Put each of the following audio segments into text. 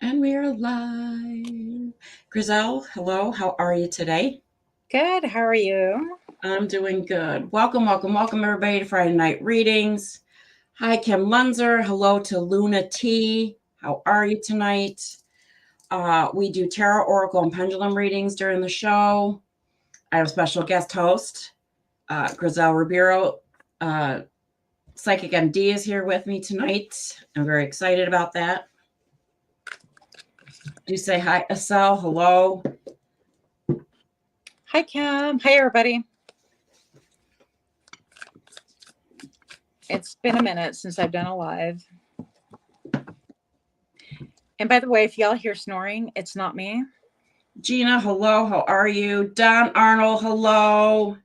And we're live. Griselle, hello. How are you today? Good. How are you? I'm doing good. Welcome, everybody to Friday Night Readings. Hi, Kim Munzer. Hello to Luna T. How are you tonight? We do tarot, oracle, and pendulum readings during the show. I have a special guest host, Griselle Ribeiro. PsychicMD is here with me tonight. I'm very excited about that. Do say hi, Estelle. Hello. Hi, Kim. Hi, everybody. It's been a minute since I've done a live. And by the way, if y'all hear snoring, it's not me. Gina, hello. How are you? Don Arnold, hello.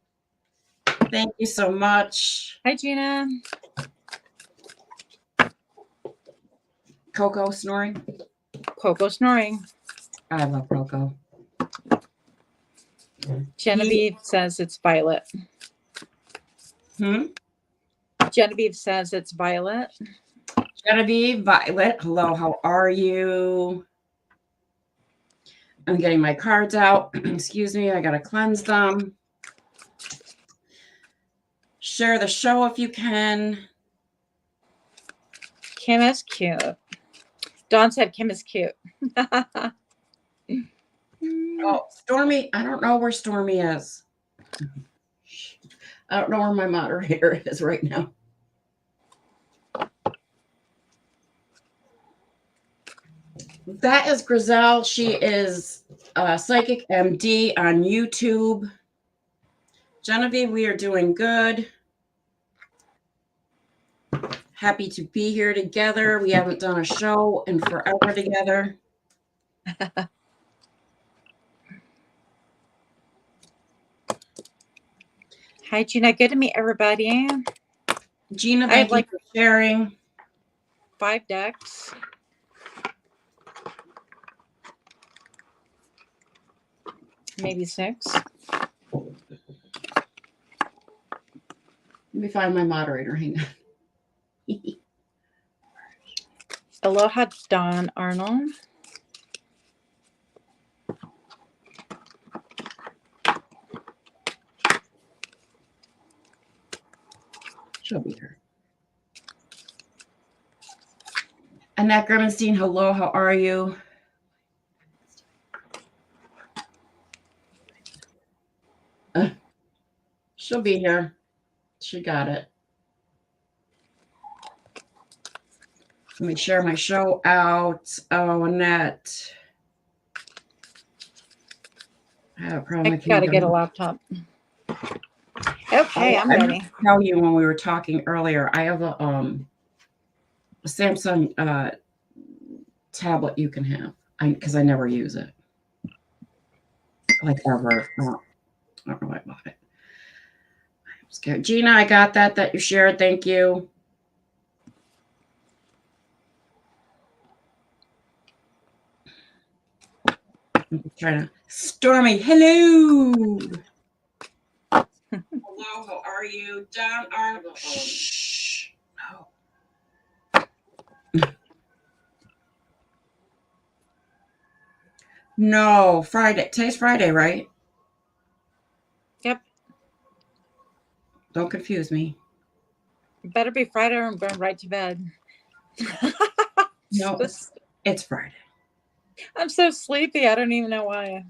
Thank you so much. Hi, Gina. Coco snoring. Coco snoring. I love Coco. Genevieve says it's Violet. Genevieve says it's Violet. Genevieve, Violet, hello. How are you? I'm getting my cards out. Excuse me. I got to cleanse them. Share the show if you can. Kim is cute. Dawn said Kim is cute. Oh, Stormy. I don't know where Stormy is. I don't know where my moderator is right now. That is Griselle. She is PsychicMD on YouTube. Genevieve, we are doing good. Happy to be here together. We haven't done a show in forever together. Hi, Gina. Good to meet everybody. Gina, thank you for sharing. 5 decks. Maybe 6. Let me find my moderator. Hang on. Aloha, Don Arnold. She'll be here. Annette Grimmenstein, hello. How are you? She'll be here. She got it. Let me share my show out. Oh, Annette. I got to get a laptop. Okay, I'm ready. I tell you when we were talking earlier, I have a Samsung tablet you can have because I never use it. Like ever. I don't know why I bought it. I'm scared. Gina, I got that you shared. Thank you. I'm trying to. Stormy, hello. Hello, how are you? Don Arnold. Shh. No. No, Friday. Today's Friday, right? Yep. Don't confuse me. It better be Friday or I'm going right to bed. No, it's Friday. I'm so sleepy. I don't even know why.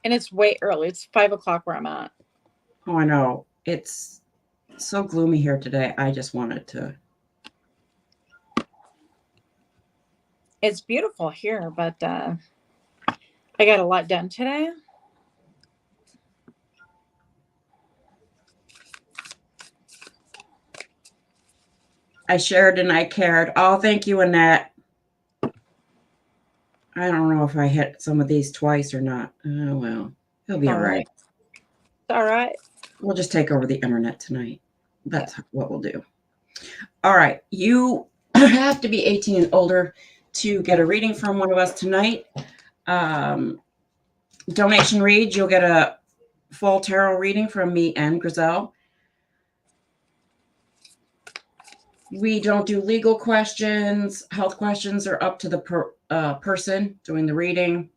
And it's way early. It's 5 o'clock where I'm at. Oh, I know. It's so gloomy here today. I just wanted to. It's beautiful here, but I got a lot done today. I shared and I cared. Oh, thank you, Annette. I don't know if I hit some of these twice or not. Oh, well, it'll be all right. It's all right. We'll just take over the internet tonight. That's what we'll do. All right. You have to be 18 and older to get a reading from one of us tonight. Donation reads, you'll get a full tarot reading from me and Griselle. We don't do legal questions. Health questions are up to the person doing the reading.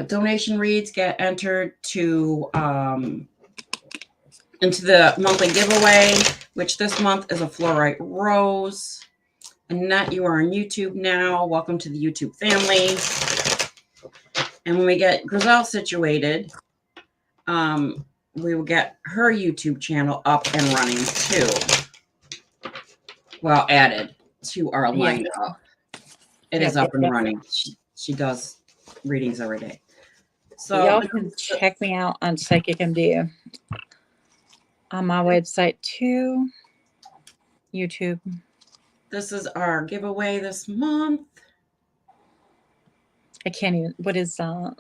Donation reads get entered to into the monthly giveaway, which this month is a fluorite rose. Annette, you are on YouTube now. Welcome to the YouTube family. And when we get Griselle situated, we will get her YouTube channel up and running too. Well, added to our lineup. It is up and running. She does readings every day. So y'all can check me out on PsychicMD on my website too. YouTube. This is our giveaway this month. I can't even. What is that?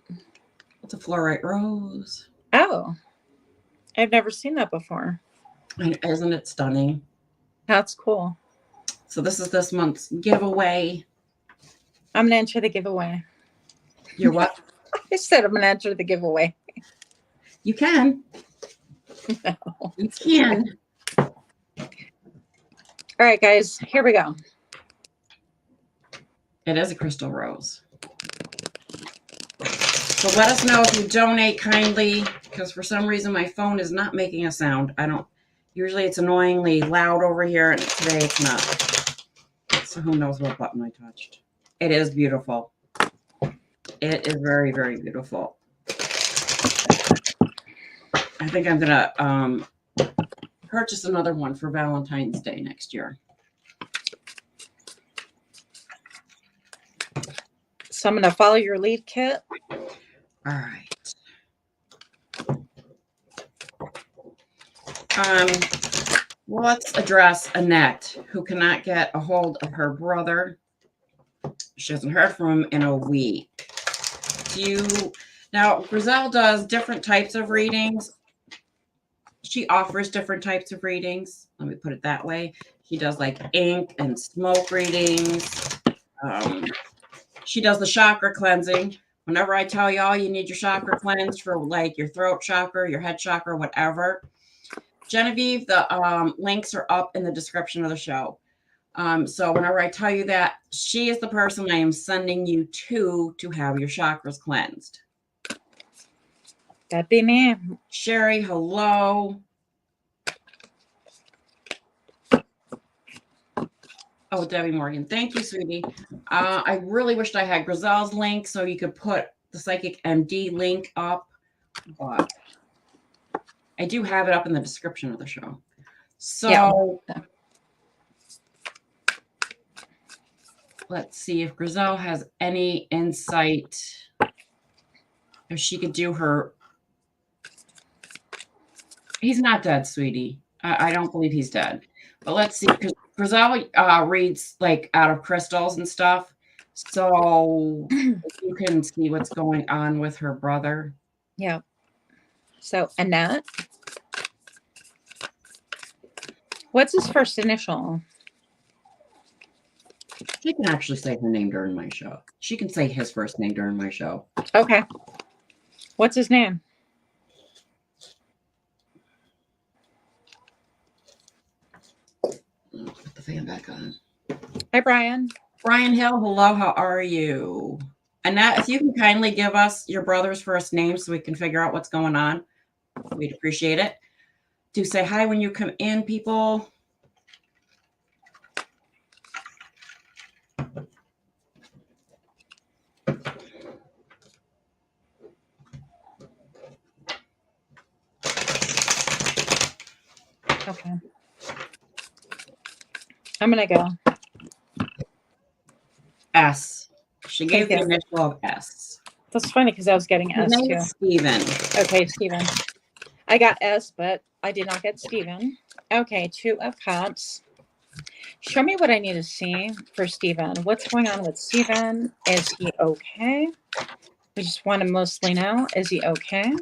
It's a fluorite rose. Oh, I've never seen that before. And isn't it stunning? That's cool. So this is this month's giveaway. I'm gonna enter the giveaway. You're what? I said I'm gonna enter the giveaway. You can. No. You can. All right, guys, here we go. It is a crystal rose. So let us know if you donate kindly, because for some reason my phone is not making a sound. Usually it's annoyingly loud over here, and today it's not. So who knows what button I touched. It is beautiful. It is very, very beautiful. I think I'm going to purchase another one for Valentine's Day next year. So I'm going to follow your lead, Kit. All right. Well, let's address Annette, who cannot get a hold of her brother. She hasn't heard from him in a week. Now, Griselle does different types of readings. She offers different types of readings. Let me put it that way. She does like ink and smoke readings. She does the chakra cleansing. Whenever I tell y'all you need your chakra cleansed for like your throat chakra, your head chakra, whatever. Genevieve, the links are up in the description of the show. So whenever I tell you that, she is the person I am sending you to have your chakras cleansed. That'd be me. Sherry, hello. Oh, Debbie Morgan. Thank you, sweetie. I really wished I had Griselle's link so you could put the PsychicMD link up, but I do have it up in the description of the show. So let's see if Griselle has any insight, if she could do her. He's not dead, sweetie. I don't believe he's dead. But let's see, because Griselle reads like out of crystals and stuff. So you can see what's going on with her brother. Yeah. So Annette. What's his first initial? She can actually say her name during my show. She can say his first name during my show. Okay. What's his name? Put the fan back on. Hi, Brian. Brian Hill, hello, how are you? Annette, if you can kindly give us your brother's first name so we can figure out what's going on, we'd appreciate it. Do say hi when you come in, people. Okay. I'm going to go. S. She gave the initial of S. That's funny because I was getting S too. Steven. Okay, Steven. I got S, but I did not get Steven. Okay, 2 of Cups. Show me what I need to see for Steven. What's going on with Steven? Is he okay? We just want to mostly know, is he okay?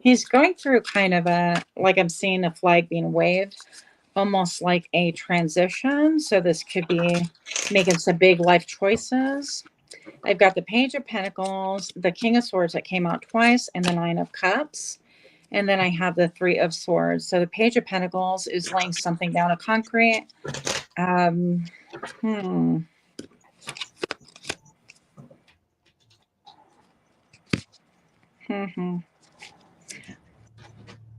He's going through kind of a, like I'm seeing a flag being waved, almost like a transition. So this could be making some big life choices. I've got the Page of Pentacles, the King of Swords that came out twice, and the 9 of Cups. And then I have the Three of Swords. So the Page of Pentacles is laying something down a concrete. Hmm.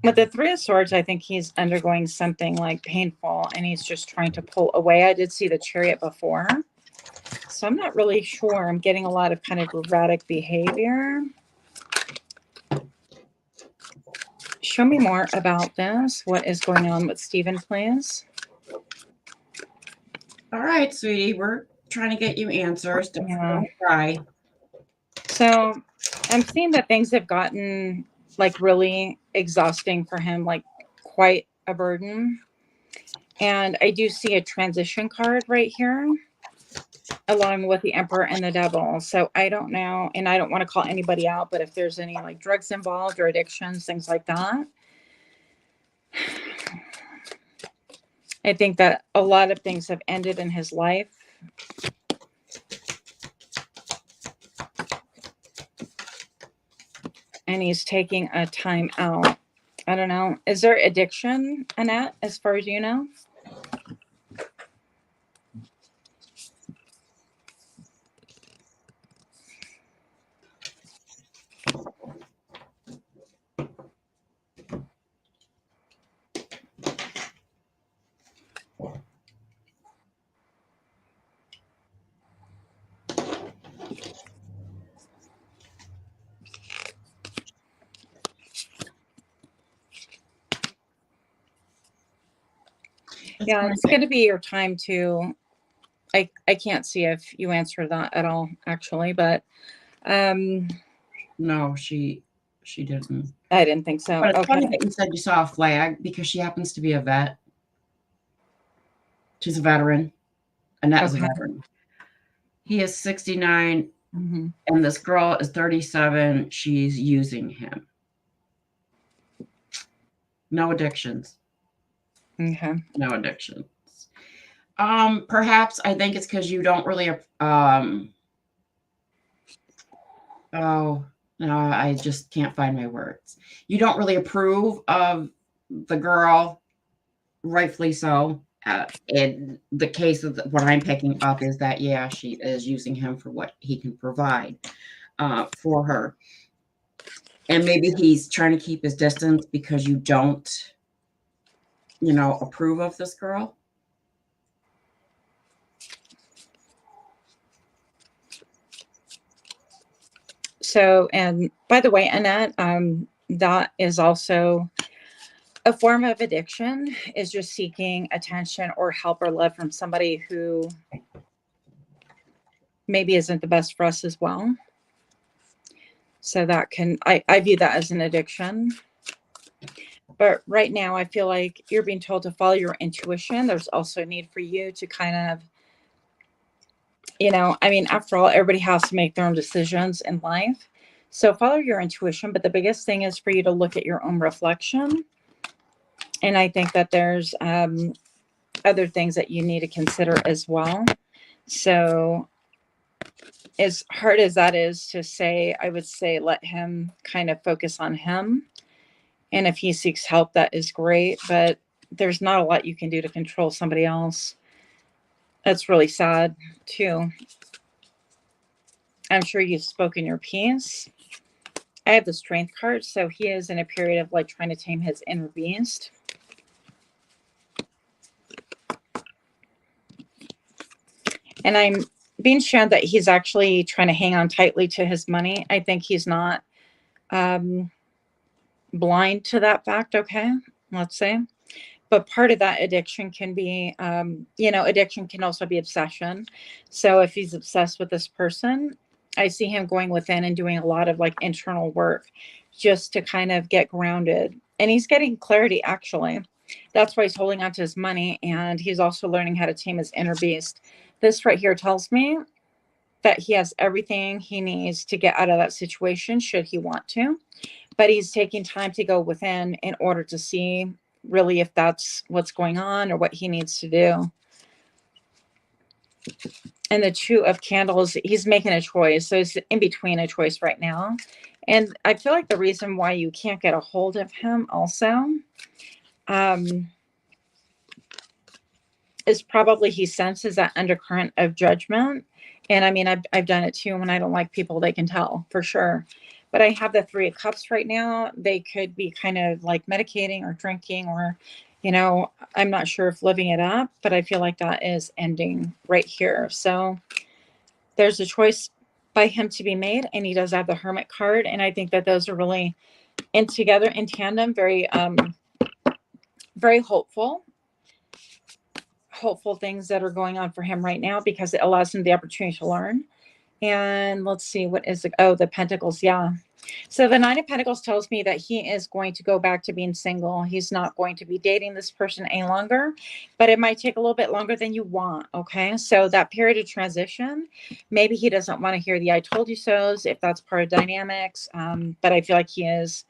With the Three of Swords, I think he's undergoing something like painful and he's just trying to pull away. I did see the Chariot before. So I'm not really sure. I'm getting a lot of kind of erratic behavior. Show me more about this. What is going on with Stephen, please? All right, sweetie. We're trying to get you answers. Don't cry. So I'm seeing that things have gotten like really exhausting for him, like quite a burden. And I do see a transition card right here, along with the Emperor and the Devil. So I don't know, and I don't want to call anybody out, but if there's any like drugs involved or addictions, things like that, I think that a lot of things have ended in his life. And he's taking a time out. I don't know. Is there addiction, Annette, as far as you know? Yeah, it's going to be your time to, I can't see if you answer that at all, actually, but no, she didn't. I didn't think so. But it's funny that you said you saw a flag because she happens to be a vet. She's a veteran. Annette's a veteran. He is 69, and this girl is 37. She's using him. No addictions. Okay. No addictions. Perhaps I think it's because you don't really oh no, I just can't find my words. You don't really approve of the girl, rightfully so. In the case of what I'm picking up is that, yeah, she is using him for what he can provide for her. And maybe he's trying to keep his distance because you don't, approve of this girl. So, and by the way, Annette, that is also a form of addiction, is just seeking attention or help or love from somebody who maybe isn't the best for us as well. So that can, I view that as an addiction. But right now, I feel like you're being told to follow your intuition. There's also a need for you to kind of, after all, everybody has to make their own decisions in life. So follow your intuition. But the biggest thing is for you to look at your own reflection. And I think that there's other things that you need to consider as well. So as hard as that is to say, I would say let him kind of focus on him. And if he seeks help, that is great. But there's not a lot you can do to control somebody else. That's really sad, too. I'm sure you've spoken your piece. I have the Strength card. So he is in a period of like trying to tame his inner beast. And I'm being shown that he's actually trying to hang on tightly to his money. I think he's not blind to that fact, okay, let's say. But part of that addiction can be, addiction can also be obsession. So if he's obsessed with this person, I see him going within and doing a lot of like internal work just to kind of get grounded. And he's getting clarity, actually. That's why he's holding on to his money. And he's also learning how to tame his inner beast. This right here tells me that he has everything he needs to get out of that situation should he want to. But he's taking time to go within in order to see really if that's what's going on or what he needs to do. And the Two of Candles, he's making a choice. So he's in between a choice right now. And I feel like the reason why you can't get a hold of him also is probably he senses that undercurrent of judgment. And I mean, I've done it too. When I don't like people, they can tell for sure. But I have the 3 of Cups right now. They could be kind of like medicating or drinking or, I'm not sure if living it up, but I feel like that is ending right here. So there's a choice by him to be made, and he does have the Hermit card. And I think that those are really in together in tandem, very, very hopeful things that are going on for him right now, because it allows him the opportunity to learn. And let's see, what is it? Oh, the Pentacles. Yeah. So the 9 of Pentacles tells me that he is going to go back to being single. He's not going to be dating this person any longer, but it might take a little bit longer than you want. Okay. So that period of transition, maybe he doesn't want to hear the I told you so's, if that's part of dynamics. But I feel like he is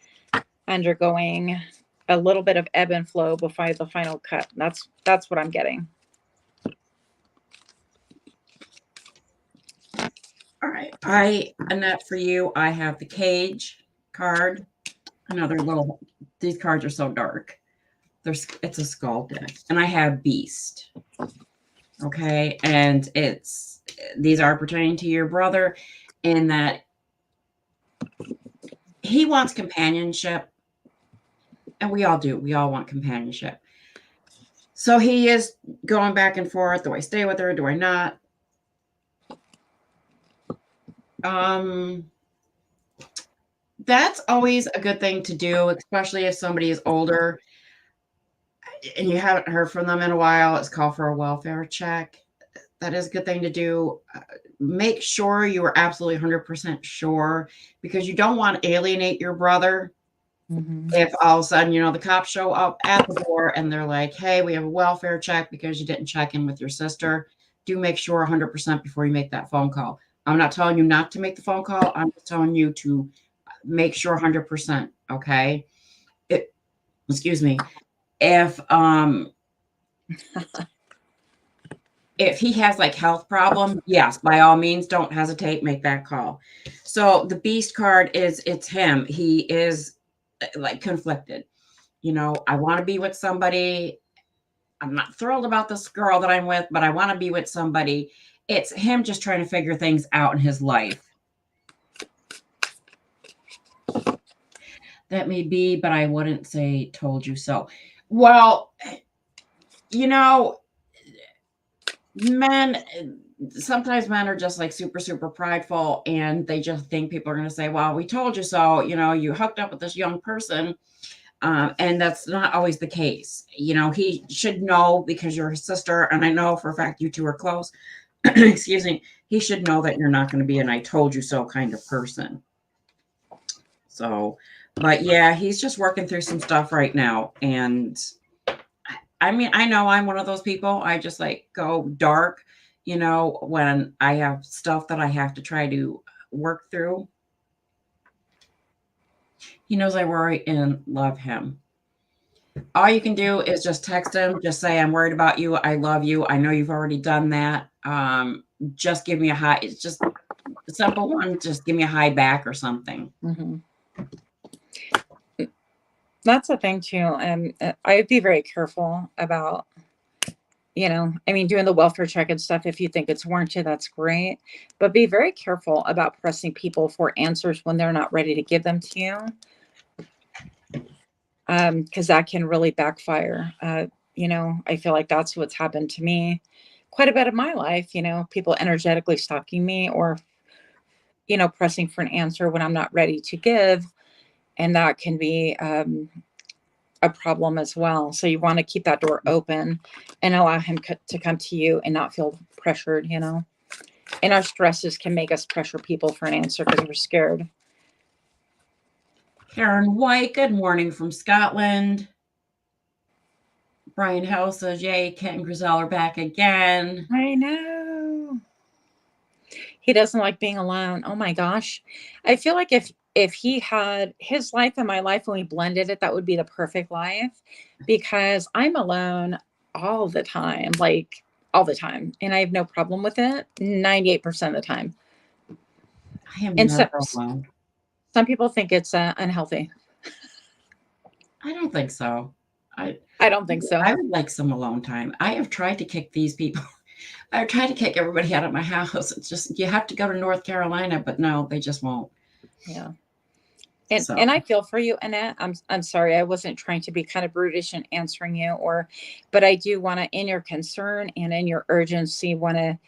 undergoing a little bit of ebb and flow before the final cut. That's what I'm getting. All right. Annette, for you, I have the Cage card. These cards are so dark. It's a skull deck. And I have Beast. Okay. And these are pertaining to your brother in that he wants companionship. And we all do. We all want companionship. So he is going back and forth. Do I stay with her? Do I not? That's always a good thing to do, especially if somebody is older and you haven't heard from them in a while. It's called for a welfare check. That is a good thing to do. Make sure you are absolutely 100% sure, because you don't want to alienate your brother. If all of a sudden, the cops show up at the door and they're like, hey, we have a welfare check because you didn't check in with your sister. Do make sure 100% before you make that phone call. I'm not telling you not to make the phone call. I'm just telling you to make sure 100%. Okay. Excuse me. If he has like health problem, yes, by all means, don't hesitate, make that call. So the Beast card it's him. He is like conflicted. I want to be with somebody. I'm not thrilled about this girl that I'm with, but I want to be with somebody. It's him just trying to figure things out in his life. That may be, but I wouldn't say told you so. Well, sometimes men are just like super, super prideful, and they just think people are going to say, well, we told you so. You hooked up with this young person. And that's not always the case. He should know, because you're his sister, and I know for a fact you two are close. Excuse me. He should know that you're not going to be an I told you so kind of person. So, but yeah, he's just working through some stuff right now. And I mean, I know I'm one of those people. I just like go dark, when I have stuff that I have to try to work through. He knows I worry and love him. All you can do is just text him. Just say, I'm worried about you. I love you. I know you've already done that. Just give me a hi. It's just a simple one. Just give me a hi back or something. That's the thing too. And I'd be very careful about, doing the welfare check and stuff. If you think it's warranted, that's great. But be very careful about pressing people for answers when they're not ready to give them to you. Because that can really backfire. I feel like that's what's happened to me quite a bit of my life. People energetically stalking me or, pressing for an answer when I'm not ready to give. And that can be a problem as well. So you want to keep that door open and allow him to come to you and not feel pressured, And our stresses can make us pressure people for an answer because we're scared. Karen White, good morning from Scotland. Brian Hill says, yay, Kent and Griselle are back again. I know. He doesn't like being alone. Oh my gosh. I feel like if he had his life and my life and we blended it, that would be the perfect life, because I'm alone all the time, like all the time. And I have no problem with it 98% of the time. I am never alone. Some people think it's unhealthy. I don't think so. I don't think so. I would like some alone time. I have tried to kick these people. I've tried to kick everybody out of my house. It's just you have to go to North Carolina, but no, they just won't. Yeah. And So. and I feel for you, Annette. I'm sorry. I wasn't trying to be kind of brutish in answering you, but I do want to, in your concern and in your urgency, want to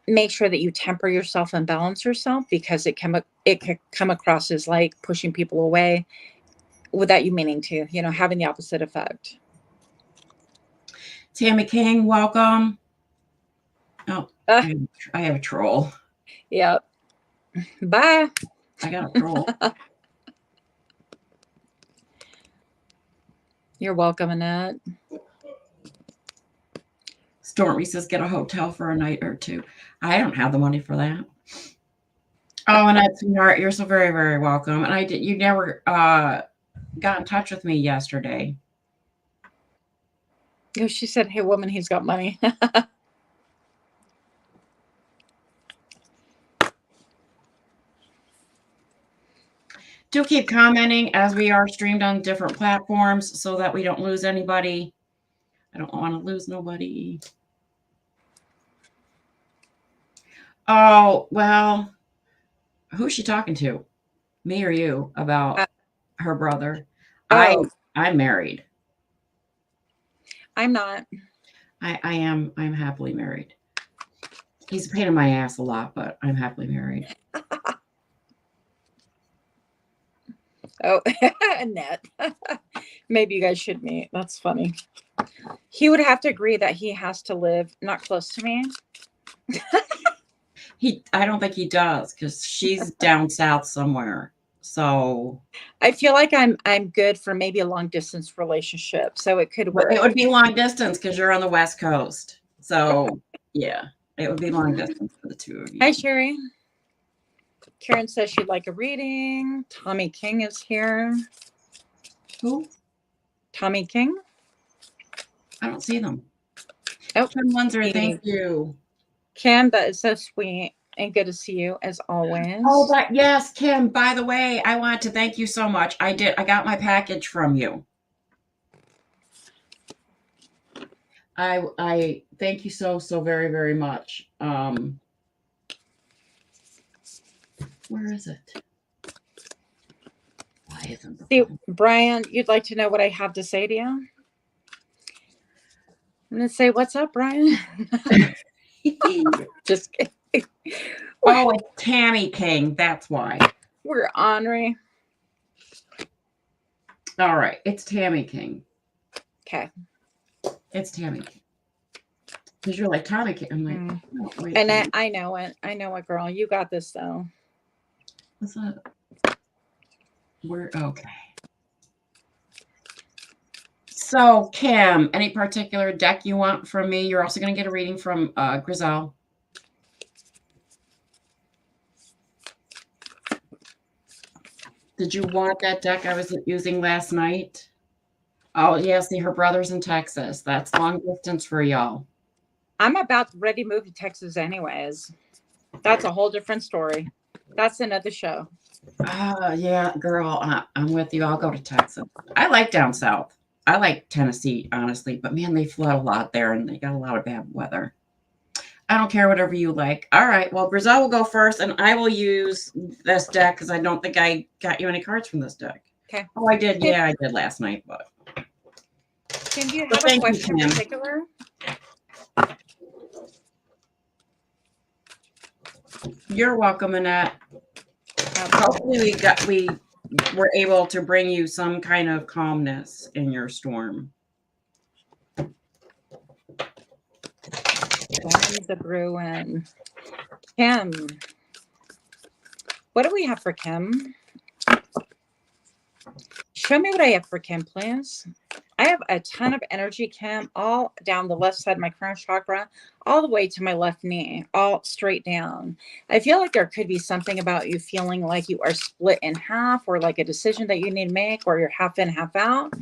make sure that you temper yourself and balance yourself, because it could come across as like pushing people away without you meaning to, having the opposite effect. Tammy King, welcome. Oh, I have a troll. Yep. Bye. I got a troll. You're welcome, Annette. Stormy says get a hotel for a night or two. I don't have the money for that. Oh, Annette, sweetheart, you're so very, very welcome. And you never got in touch with me yesterday. Oh, she said, hey, woman, he's got money. Do keep commenting as we are streamed on different platforms so that we don't lose anybody. I don't want to lose nobody. Oh, well, who's she talking to? Me or you about her brother? Oh. I'm married. I'm not. I'm happily married. He's a pain in my ass a lot, but I'm happily married. Oh, Annette. Maybe you guys should meet. That's funny. He would have to agree that he has to live not close to me. I don't think he does, because she's down south somewhere. So I feel like I'm good for maybe a long distance relationship. So it could work. It would be long distance because you're on the West Coast. So yeah, it would be long distance for the two of you. Hi, Sherry. Karen says she'd like a reading. Tommy King is here. Who? Tommy King. I don't see them. Oh, Kim Munzer, thank you. Kim, that is so sweet and good to see you as always. Oh, yes, Kim. By the way, I want to thank you so much. I got my package from you. I thank you so very, very much. Where is it? Why isn't See, Brian, you'd like to know what I have to say to you? I'm going to say, what's up, Brian? Just kidding. Oh, it's Tammy King. That's why. We're Henri. All right. It's Tammy King. Okay. It's Tammy King. Because you're like, Tommy King. I'm like, oh, wait. And I know it. I know it, girl. You got this, though. What's that? We're okay. So, Kim, any particular deck you want from me? You're also going to get a reading from Griselle. Did you want that deck I was using last night? Oh, yeah. See, her brother's in Texas. That's long distance for y'all. I'm about ready to move to Texas anyways. That's a whole different story. That's another show. Yeah, girl, I'm with you. I'll go to Texas. I like down south. I like Tennessee, honestly. But, man, they flood a lot there, and they got a lot of bad weather. I don't care, whatever you like. All right. Well, Griselle will go first, and I will use this deck because I don't think I got you any cards from this deck. Okay. Oh, I did. Yeah, I did last night. But Kim, do you have a question in particular? You're welcome, Annette. Hopefully we were able to bring you some kind of calmness in your storm. The Bruin. Kim. What do we have for Kim? Show me what I have for Kim, please. I have a ton of energy, Kim, all down the left side of my crown chakra, all the way to my left knee, all straight down. I feel like there could be something about you feeling like you are split in half, or like a decision that you need to make, or you're half in, half out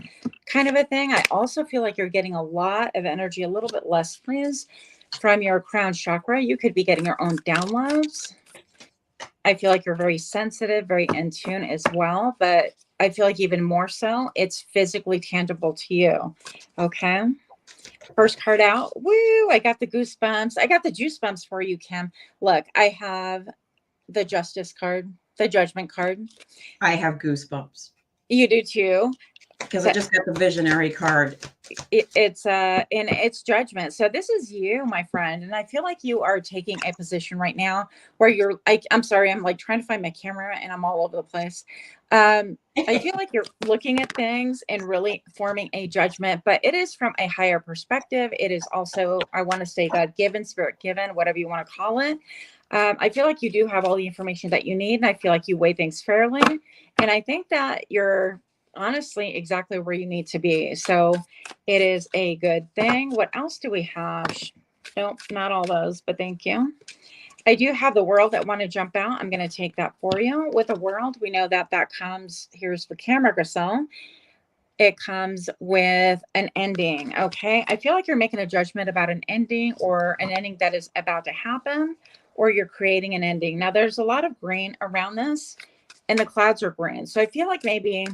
kind of a thing. I also feel like you're getting a lot of energy, a little bit less, please, from your crown chakra. You could be getting your own downloads. I feel like you're very sensitive, very in tune as well, but I feel like even more so, it's physically tangible to you. Okay. First card out. Woo! I got the goosebumps. I got the juice bumps for you, Kim. Look, I have the justice card, the judgment card. I have goosebumps You do too. because I just got the visionary card. It's judgment. So this is you, my friend, and I feel like you are taking a position right now where you're like, I'm sorry, I'm like trying to find my camera and I'm all over the place. I feel like you're looking at things and really forming a judgment, but it is from a higher perspective. It is also, I want to say, God given, spirit given, whatever you want to call it. I feel like you do have all the information that you need, and I feel like you weigh things fairly. And I think that you're honestly exactly where you need to be. So it is a good thing. What else do we have? Nope, not all those, but thank you. I do have the world that want to jump out. I'm going to take that for you. With the world, we know that that comes, here's the camera, Griselle. It comes with an ending. Okay. I feel like you're making a judgment about an ending or an ending that is about to happen, or you're creating an ending. Now, there's a lot of green around this, and the clouds are green. So I feel like maybe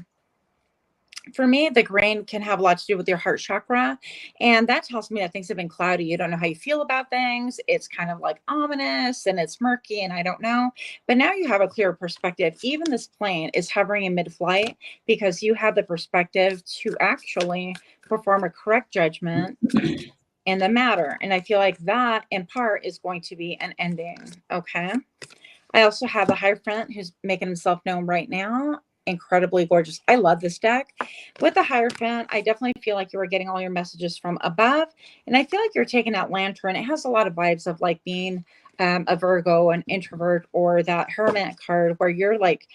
for me, the green can have a lot to do with your heart chakra. And that tells me that things have been cloudy. You don't know how you feel about things. It's kind of like ominous and it's murky and I don't know. But now you have a clearer perspective. Even this plane is hovering in mid-flight because you have the perspective to actually perform a correct judgment in the matter. And I feel like that in part is going to be an ending. Okay. I also have the Hierophant who's making himself known right now. Incredibly gorgeous. I love this deck. With the Hierophant, I definitely feel like you are getting all your messages from above. And I feel like you're taking that lantern. It has a lot of vibes of like being a Virgo, an introvert, or that Hermit card where you're like,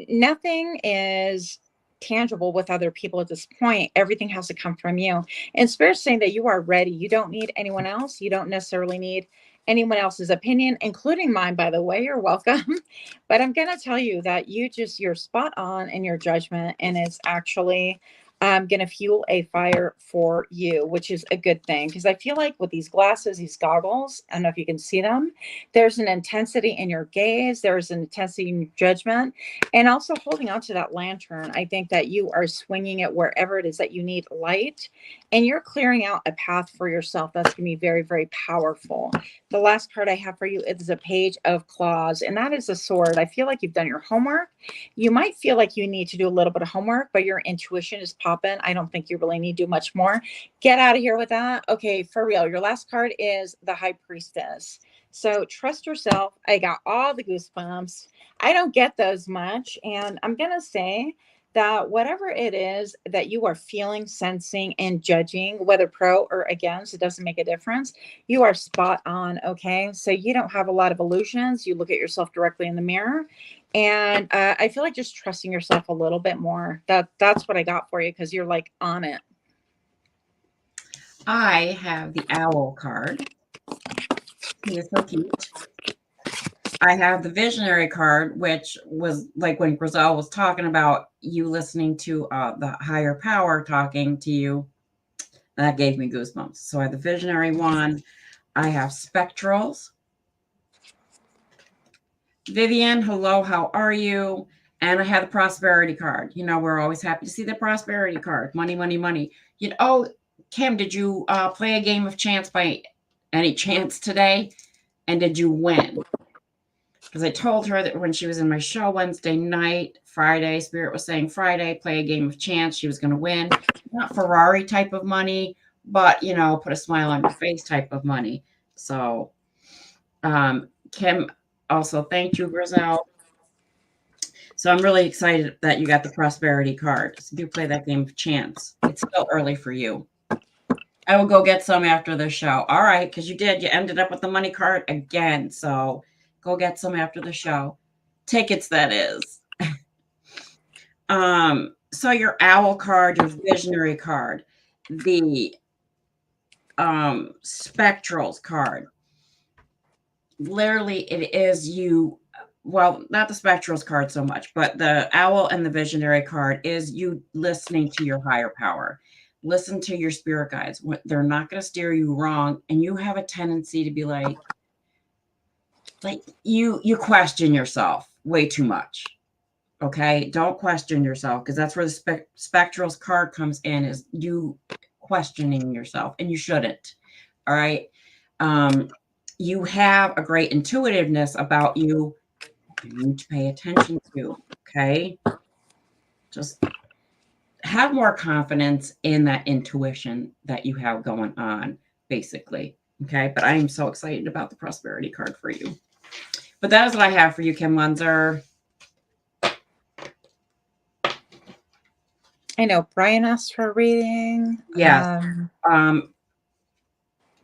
nothing is tangible with other people at this point. Everything has to come from you. And Spirit's saying that you are ready. You don't need anyone else. You don't necessarily need anyone else's opinion, including mine, by the way. You're welcome. But I'm going to tell you that you're spot on in your judgment, and it's actually going to fuel a fire for you, which is a good thing. Because I feel like with these glasses, these goggles, I don't know if you can see them, there's an intensity in your gaze, there's an intensity in your judgment, and also holding on to that lantern. I think that you are swinging it wherever it is that you need light, and you're clearing out a path for yourself. That's going to be very, very powerful. The last card I have for you is a Page of Claws, and that is a sword. I feel like you've done your homework. You might feel like you need to do a little bit of homework, but your intuition is popping. I don't think you really need to do much more. Get out of here with that. Okay, for real. Your last card is the High Priestess. So trust yourself. I got all the goosebumps. I don't get those much. And I'm going to say that whatever it is that you are feeling, sensing, and judging, whether pro or against, it doesn't make a difference. You are spot on. Okay. So you don't have a lot of illusions. You look at yourself directly in the mirror. And I feel like just trusting yourself a little bit more. That's what I got for you because you're like on it. I have the owl card. He is so cute. I have the visionary card, which was like when Griselle was talking about you listening to the higher power talking to you. That gave me goosebumps. So I have the visionary one. I have spectrals. Vivian, hello, how are you? And I had the prosperity card. We're always happy to see the prosperity card. Money, money, money. Kim, did you play a game of chance by any chance today? And did you win? Because I told her that when she was in my show Wednesday night, Friday, Spirit was saying Friday, play a game of chance. She was going to win. Not Ferrari type of money, but, put a smile on your face type of money. So Kim also thanked you, Griselle. So I'm really excited that you got the prosperity card. So do play that game of chance. It's still early for you. I will go get some after the show. All right, because you did. You ended up with the money card again. So go get some after the show. Tickets, that is. So your owl card, your visionary card, the spectrals card. Literally, it is you. Well, not the spectrals card so much, but the owl and the visionary card is you listening to your higher power. Listen to your spirit guides. They're not going to steer you wrong. And you have a tendency to be like, like you question yourself way too much. Okay, don't question yourself, because that's where the spectral's card comes in, is you questioning yourself, and you shouldn't. All right. You have a great intuitiveness about you need to pay attention to. Okay, just have more confidence in that intuition that you have going on, basically. Okay, but I am so excited about the prosperity card for you. But that is what I have for you, Kim Munzer. I know Brian asked for a reading. Yes.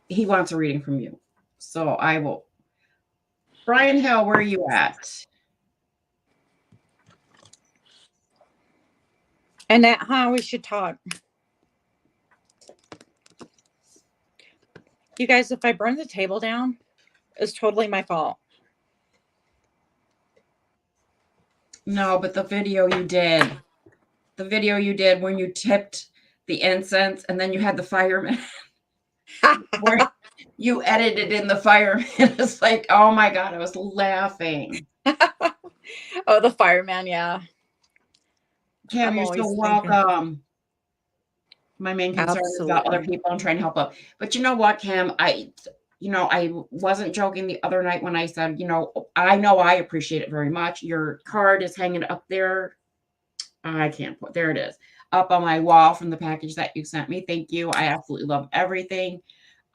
He wants a reading from you. So I will. Brian Hill, where are you at? And that how we should talk. You guys, if I burn the table down, it's totally my fault. No, but the video you did when you tipped the incense and then you had the fireman where you edited in the fireman. It's like, oh my God, I was laughing. Oh, the fireman, yeah. Kim, you're so welcome. My main concern is about other people and trying to help out. But you know what, Kim? I wasn't joking the other night when I said, I know I appreciate it very much. Your card is hanging up there. I can't put, there it is, up on my wall from the package that you sent me. Thank you. I absolutely love everything.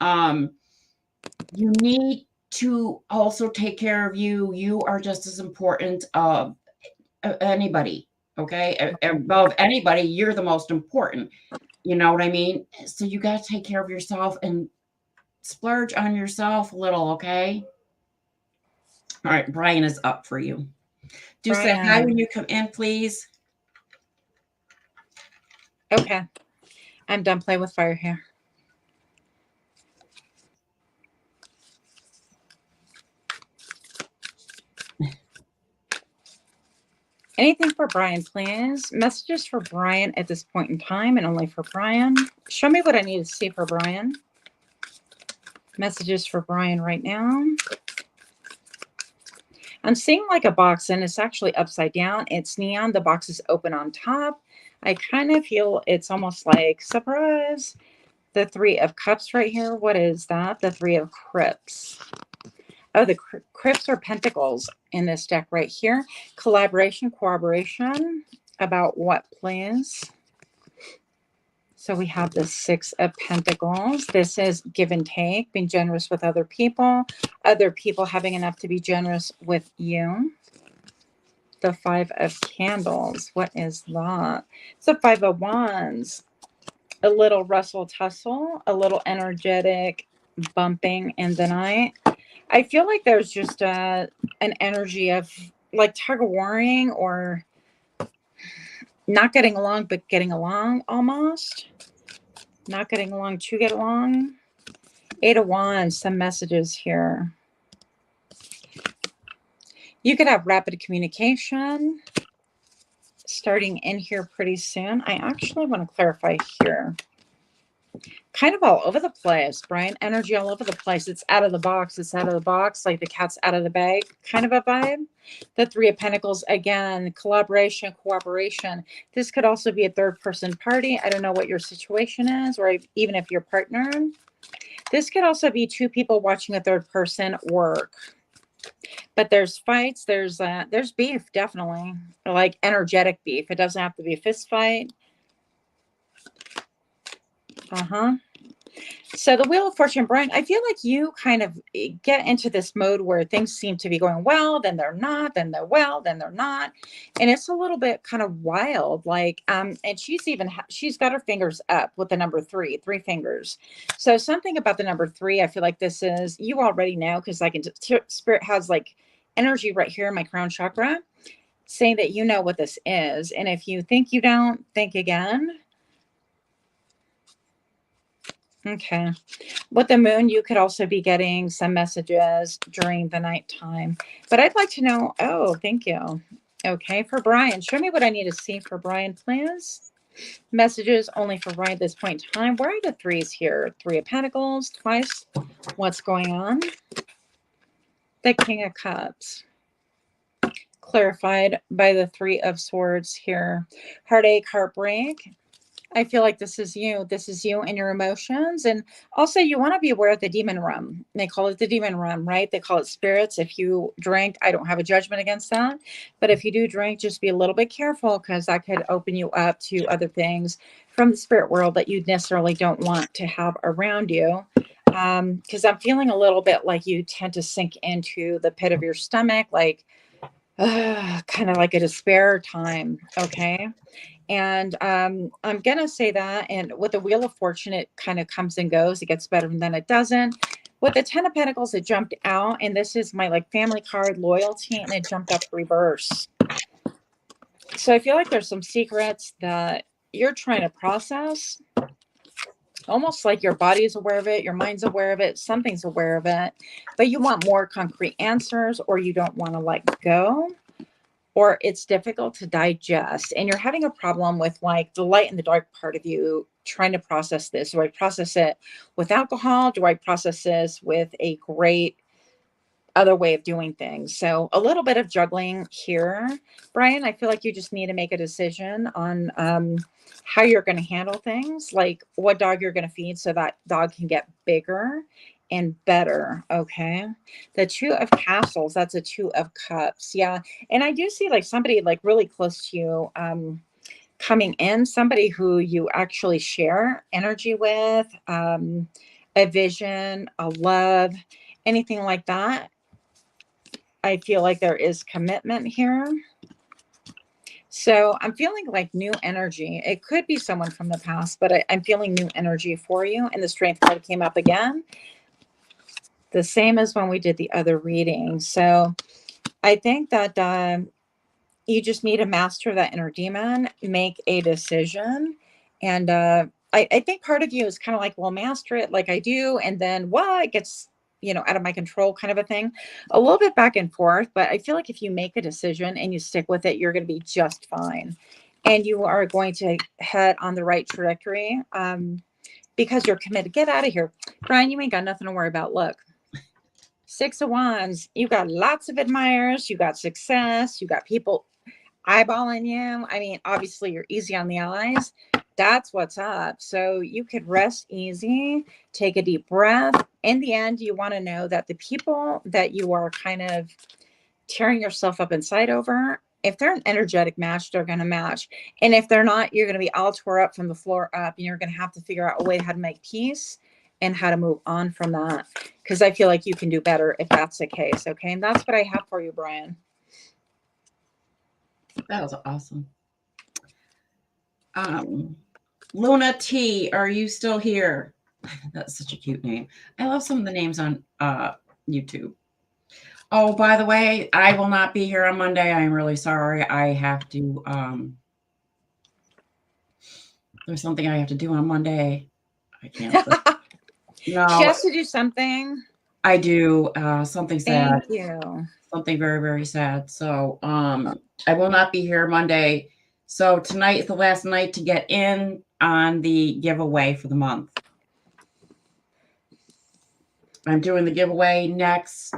You need to also take care of you. You are just as important of anybody. Okay. Above anybody, you're the most important. You know what I mean? So you got to take care of yourself and splurge on yourself a little. Okay. All right. Brian is up for you. Do say hi when you come in, please. Okay. I'm done playing with fire here. Anything for Brian, please. Messages for Brian at this point in time and only for Brian. Show me what I need to see for Brian. Messages for Brian right now. I'm seeing like a box and it's actually upside down. It's neon. The box is open on top. I kind of feel it's almost like surprise. The Three of Cups right here. What is that? The Three of Crypts. Oh, the Crypts are Pentacles in this deck right here. Collaboration, cooperation. About what, please? So we have the Six of Pentacles. This is give and take, being generous with other people having enough to be generous with you. The Five of Candles. What is that? It's the Five of Wands. A little rustle tussle, a little energetic bumping in the night. I feel like there's just an energy of like tug of warring or not getting along, but getting along almost. Not getting along to get along. Eight of Wands, some messages here. You could have rapid communication starting in here pretty soon. I actually want to clarify here. Kind of all over the place, Brian. Energy all over the place. It's out of the box. It's out of the box, like the cat's out of the bag kind of a vibe. The Three of Pentacles, again, collaboration, cooperation. This could also be a third-person party. I don't know what your situation is, or even if you're partnered. This could also be two people watching a third person work. But there's fights. There's beef, definitely. Like energetic beef. It doesn't have to be a fist fight. So the Wheel of Fortune, Brian, I feel like you kind of get into this mode where things seem to be going well, then they're not, then they're well, then they're not. And it's a little bit kind of wild. Like, and she's got her fingers up with the number three fingers. So something about the number three, I feel like this is, you already know, because I can, Spirit has like energy right here in my crown chakra saying that you know what this is. And if you think you don't, think again. Okay. With the moon, you could also be getting some messages during the nighttime. But I'd like to know, oh, thank you. Okay, for Brian. Show me what I need to see for Brian, please. Messages only for Brian at this point in time. Where are the threes here? Three of Pentacles, twice. What's going on? The King of Cups, clarified by the Three of Swords here. Heartache, heartbreak. I feel like this is you. This is you and your emotions. And also, you want to be aware of the demon realm. They call it the demon realm, right? They call it spirits. If you drink, I don't have a judgment against that. But if you do drink, just be a little bit careful, because that could open you up to other things from the spirit world that you necessarily don't want to have around you. Because I'm feeling a little bit like you tend to sink into the pit of your stomach, like kind of like a despair time. Okay. And I'm going to say that. And with the Wheel of Fortune, it kind of comes and goes. It gets better and then it doesn't. With the Ten of Pentacles, it jumped out. And this is my like family card, loyalty, and it jumped up reverse. So I feel like there's some secrets that you're trying to process. Almost like your body is aware of it, your mind's aware of it, something's aware of it, but you want more concrete answers, or you don't want to let go, or it's difficult to digest, and you're having a problem with like the light and the dark part of you trying to process this. Do I process it with alcohol? Do I process this with a great other way of doing things? So a little bit of juggling here, Brian. I feel like you just need to make a decision on how you're going to handle things, like what dog you're going to feed so that dog can get bigger and better. Okay. The Two of Castles, that's a Two of Cups. Yeah. And I do see like somebody like really close to you coming in, somebody who you actually share energy with, a vision, a love, anything like that. I feel like there is commitment here. So I'm feeling like new energy. It could be someone from the past, but I'm feeling new energy for you. And the Strength card came up again, the same as when we did the other reading. So I think that you just need to master that inner demon, make a decision. And I think part of you is kind of like, well, master it like I do. And then, well, it gets, out of my control kind of a thing. A little bit back and forth. But I feel like if you make a decision and you stick with it, you're going to be just fine. And you are going to head on the right trajectory because you're committed. Get out of here. Brian, you ain't got nothing to worry about. Look. Six of Wands. You got lots of admirers. You got success. You got people eyeballing you. I mean, obviously you're easy on the eyes. That's what's up. So you could rest easy, take a deep breath. In the end, you want to know that the people that you are kind of tearing yourself up inside over, if they're an energetic match, they're going to match. And if they're not, you're going to be all tore up from the floor up, and you're going to have to figure out a way how to make peace and how to move on from that. Because I feel like you can do better if that's the case. Okay. And that's what I have for you, Brian. That was awesome. Luna T, are you still here? That's such a cute name. I love some of the names on YouTube. Oh, by the way, I will not be here on Monday. I am really sorry. I have to, there's something I have to do on Monday. I can't. No. She has to do something. I do. Something sad. Thank you. Something very, very sad. So I will not be here Monday. So tonight is the last night to get in on the giveaway for the month. I'm doing the giveaway next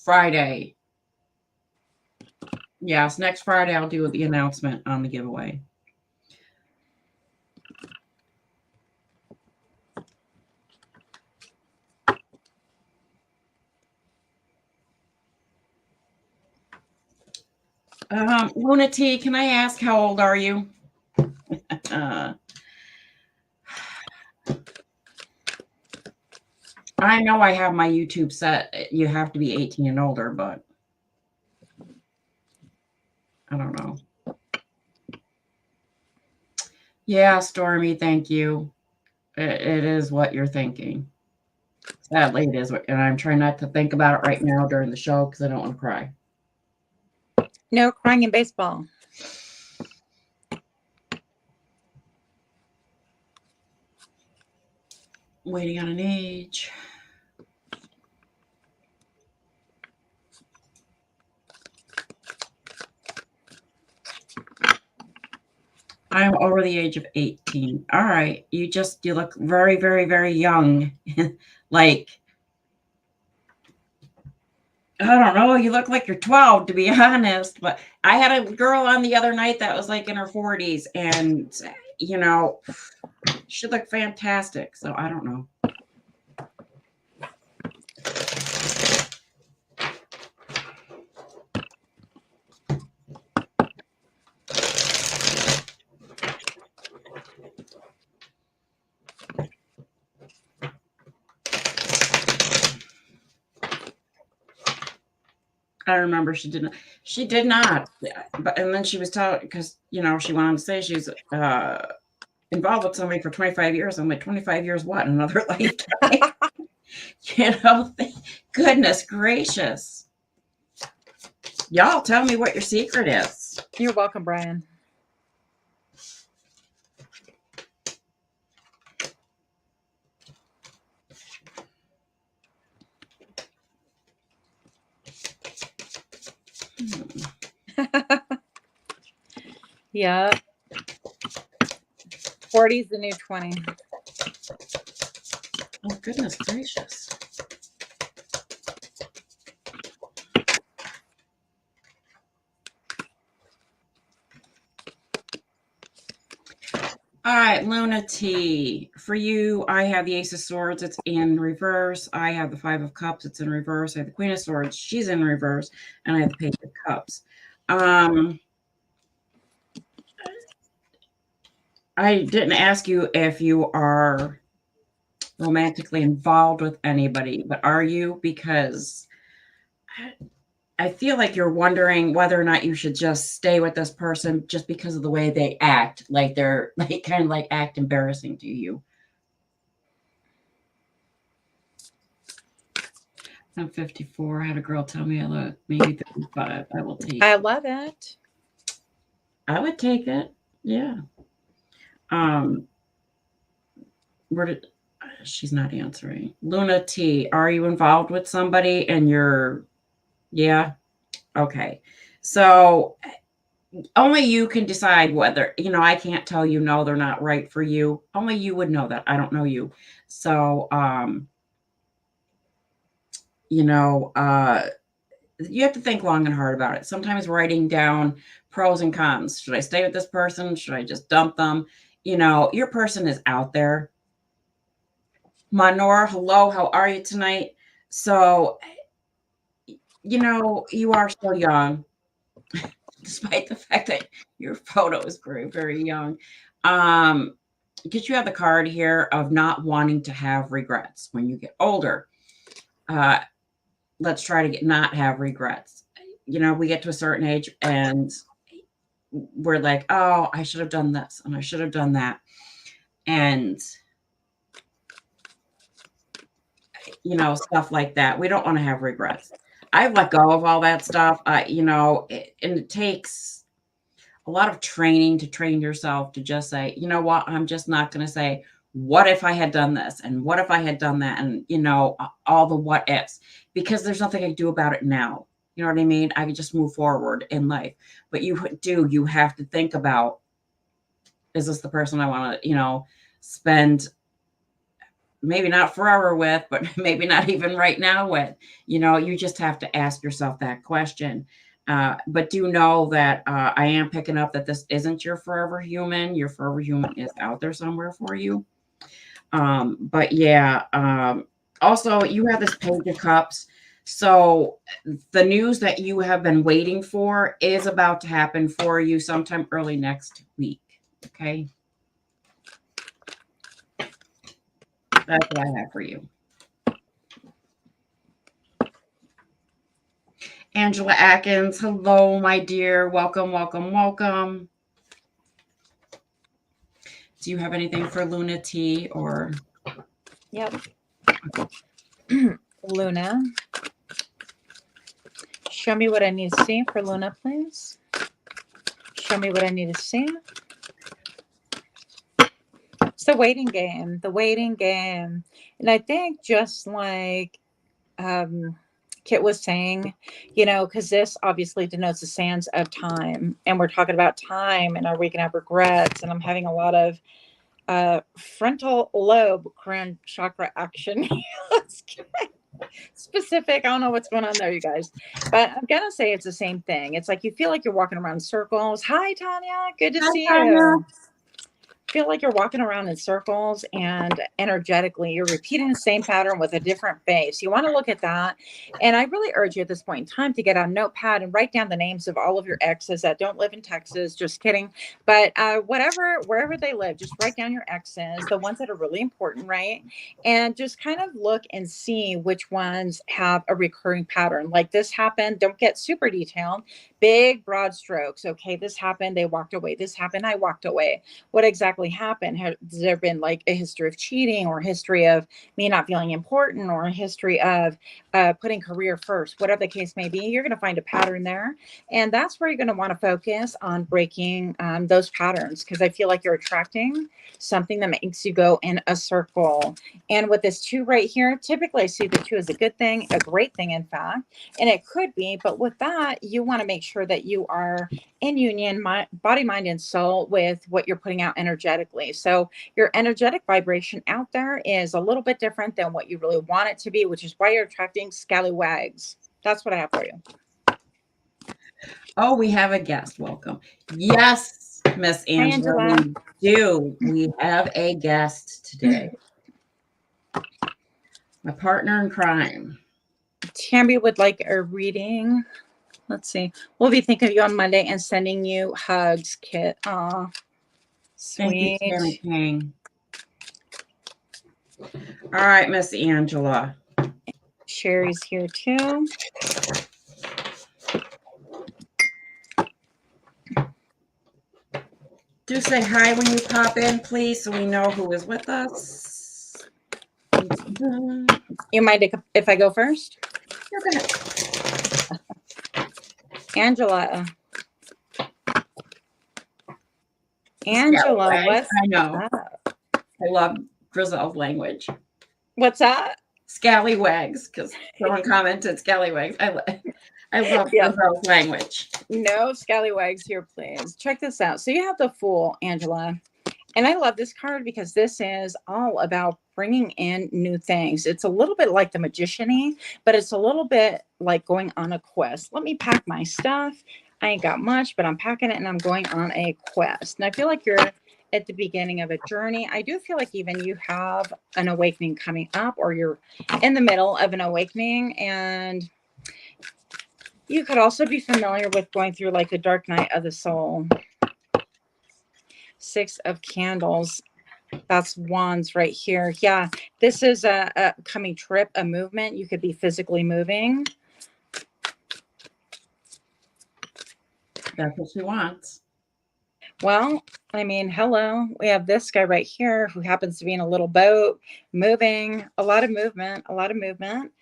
Friday. Yes, next Friday I'll do the announcement on the giveaway. Luna T, can I ask how old are you? I know I have my YouTube set. You have to be 18 and older, but I don't know. Yeah, Stormy, thank you. It is what you're thinking. Sadly, it is. And I'm trying not to think about it right now during the show because I don't want to cry. No crying in baseball. Waiting on an age. I'm over the age of 18. All right. You look very, very, very young. Like, I don't know. You look like you're 12, to be honest. But I had a girl on the other night that was like in her 40s, and she looked fantastic. So I don't know. I remember she did not. She did not. But and then she was telling because she went on to say she's involved with somebody for 25 years. I'm like, 25 years what? Another lifetime? Goodness gracious. Y'all tell me what your secret is. You're welcome, Brian. Yeah. 40 is the new 20. Oh, goodness gracious. All right, Luna T. For you, I have the Ace of Swords. It's in reverse. I have the Five of Cups. It's in reverse. I have the Queen of Swords. She's in reverse. And I have the Page of Cups. I didn't ask you if you are romantically involved with anybody, but are you? Because I feel like you're wondering whether or not you should just stay with this person just because of the way they act, like they're like kind of like act embarrassing to you. I'm 54. I had a girl tell me I look maybe 55. I will take I love it. I would take it. Yeah. Where did she's not answering. Luna T, are you involved with somebody and you're yeah? Okay. So only you can decide whether, I can't tell you no, they're not right for you. Only you would know that. I don't know you. So you have to think long and hard about it. Sometimes writing down pros and cons. Should I stay with this person? Should I just dump them? Your person is out there. Manor, hello, how are you tonight? So, you are still young, despite the fact that your photo is very, very young. Because you have the card here of not wanting to have regrets when you get older. Let's try to not have regrets. We get to a certain age and we're like, oh, I should have done this and I should have done that. And, stuff like that. We don't want to have regrets. I've let go of all that stuff, and it takes a lot of training to train yourself to just say, you know what, I'm just not going to say, what if I had done this? And what if I had done that? And, all the what ifs, because there's nothing I can do about it now. You know what I mean? I can just move forward in life. But you have to think about, is this the person I want to, spend maybe not forever with, but maybe not even right now with? You just have to ask yourself that question. But do know that I am picking up that this isn't your forever human. Your forever human is out there somewhere for you. But yeah, also you have this Page of Cups. So the news that you have been waiting for is about to happen for you sometime early next week. Okay. That's what I have for you. Angela Atkins, hello, my dear. Welcome, welcome, welcome. Do you have anything for Luna T or? Yep. Luna. Show me what I need to see for Luna, please. Show me what I need to see. It's the waiting game, the waiting game. And I think just like Kit was saying, because this obviously denotes the sands of time. And we're talking about time and are we going to have regrets? And I'm having a lot of frontal lobe crown chakra action. Let's get specific. I don't know what's going on there, you guys. But I'm going to say it's the same thing. It's like you feel like you're walking around in circles. Hi, Tanya. Good to Hi, see Tanya. you. Feel like you're walking around in circles, and energetically you're repeating the same pattern with a different face. You want to look at that. And I really urge you at this point in time to get a notepad and write down the names of all of your exes that don't live in Texas. Just kidding. But wherever they live, just write down your exes, the ones that are really important, right? And just kind of look and see which ones have a recurring pattern. Like this happened. Don't get super detailed. Big broad strokes. Okay, this happened, they walked away. This happened, I walked away. What exactly happened? Has there been like a history of cheating, or a history of me not feeling important, or a history of putting career first? Whatever the case may be, you're going to find a pattern there. And that's where you're going to want to focus on breaking those patterns, because I feel like you're attracting something that makes you go in a circle. And with this 2 right here, typically I see the 2 as a good thing, a great thing, in fact. And it could be, but with that, you want to make sure that you are in union, body, mind, and soul with what you're putting out energetically. So your energetic vibration out there is a little bit different than what you really want it to be, which is why you're attracting scallywags. That's what I have for you. Oh, we have a guest. Welcome. Yes, Miss Angela, Angela. we do. We have a guest today. My partner in crime. Tammy would like a reading. Let's see. We'll be thinking of you on Monday and sending you hugs, Kit. Aw, sweet. Thank you, Tammy King. All right, Miss Angela. Sherry's here too. Do say hi when you pop in, please, so we know who is with us. You mind if I go first? Go ahead. Angela. Angela, what's I know. up? I love Griselle's language. What's that? Scallywags, because someone commented scallywags. I love Yep. Griselle's language. No scallywags here, please. Check this out. So you have the Fool, Angela. And I love this card because this is all about bringing in new things. It's a little bit like the Magician-y, but it's a little bit like going on a quest. Let me pack my stuff. I ain't got much, but I'm packing it and I'm going on a quest. And I feel like you're at the beginning of a journey. I do feel like even you have an awakening coming up, or you're in the middle of an awakening. And you could also be familiar with going through like the dark night of the soul. 6 of Candles. That's Wands right here. Yeah, this is a coming trip, a movement. You could be physically moving. That's what she wants. Well, I mean, hello. We have this guy right here who happens to be in a little boat, moving. A lot of movement, a lot of movement.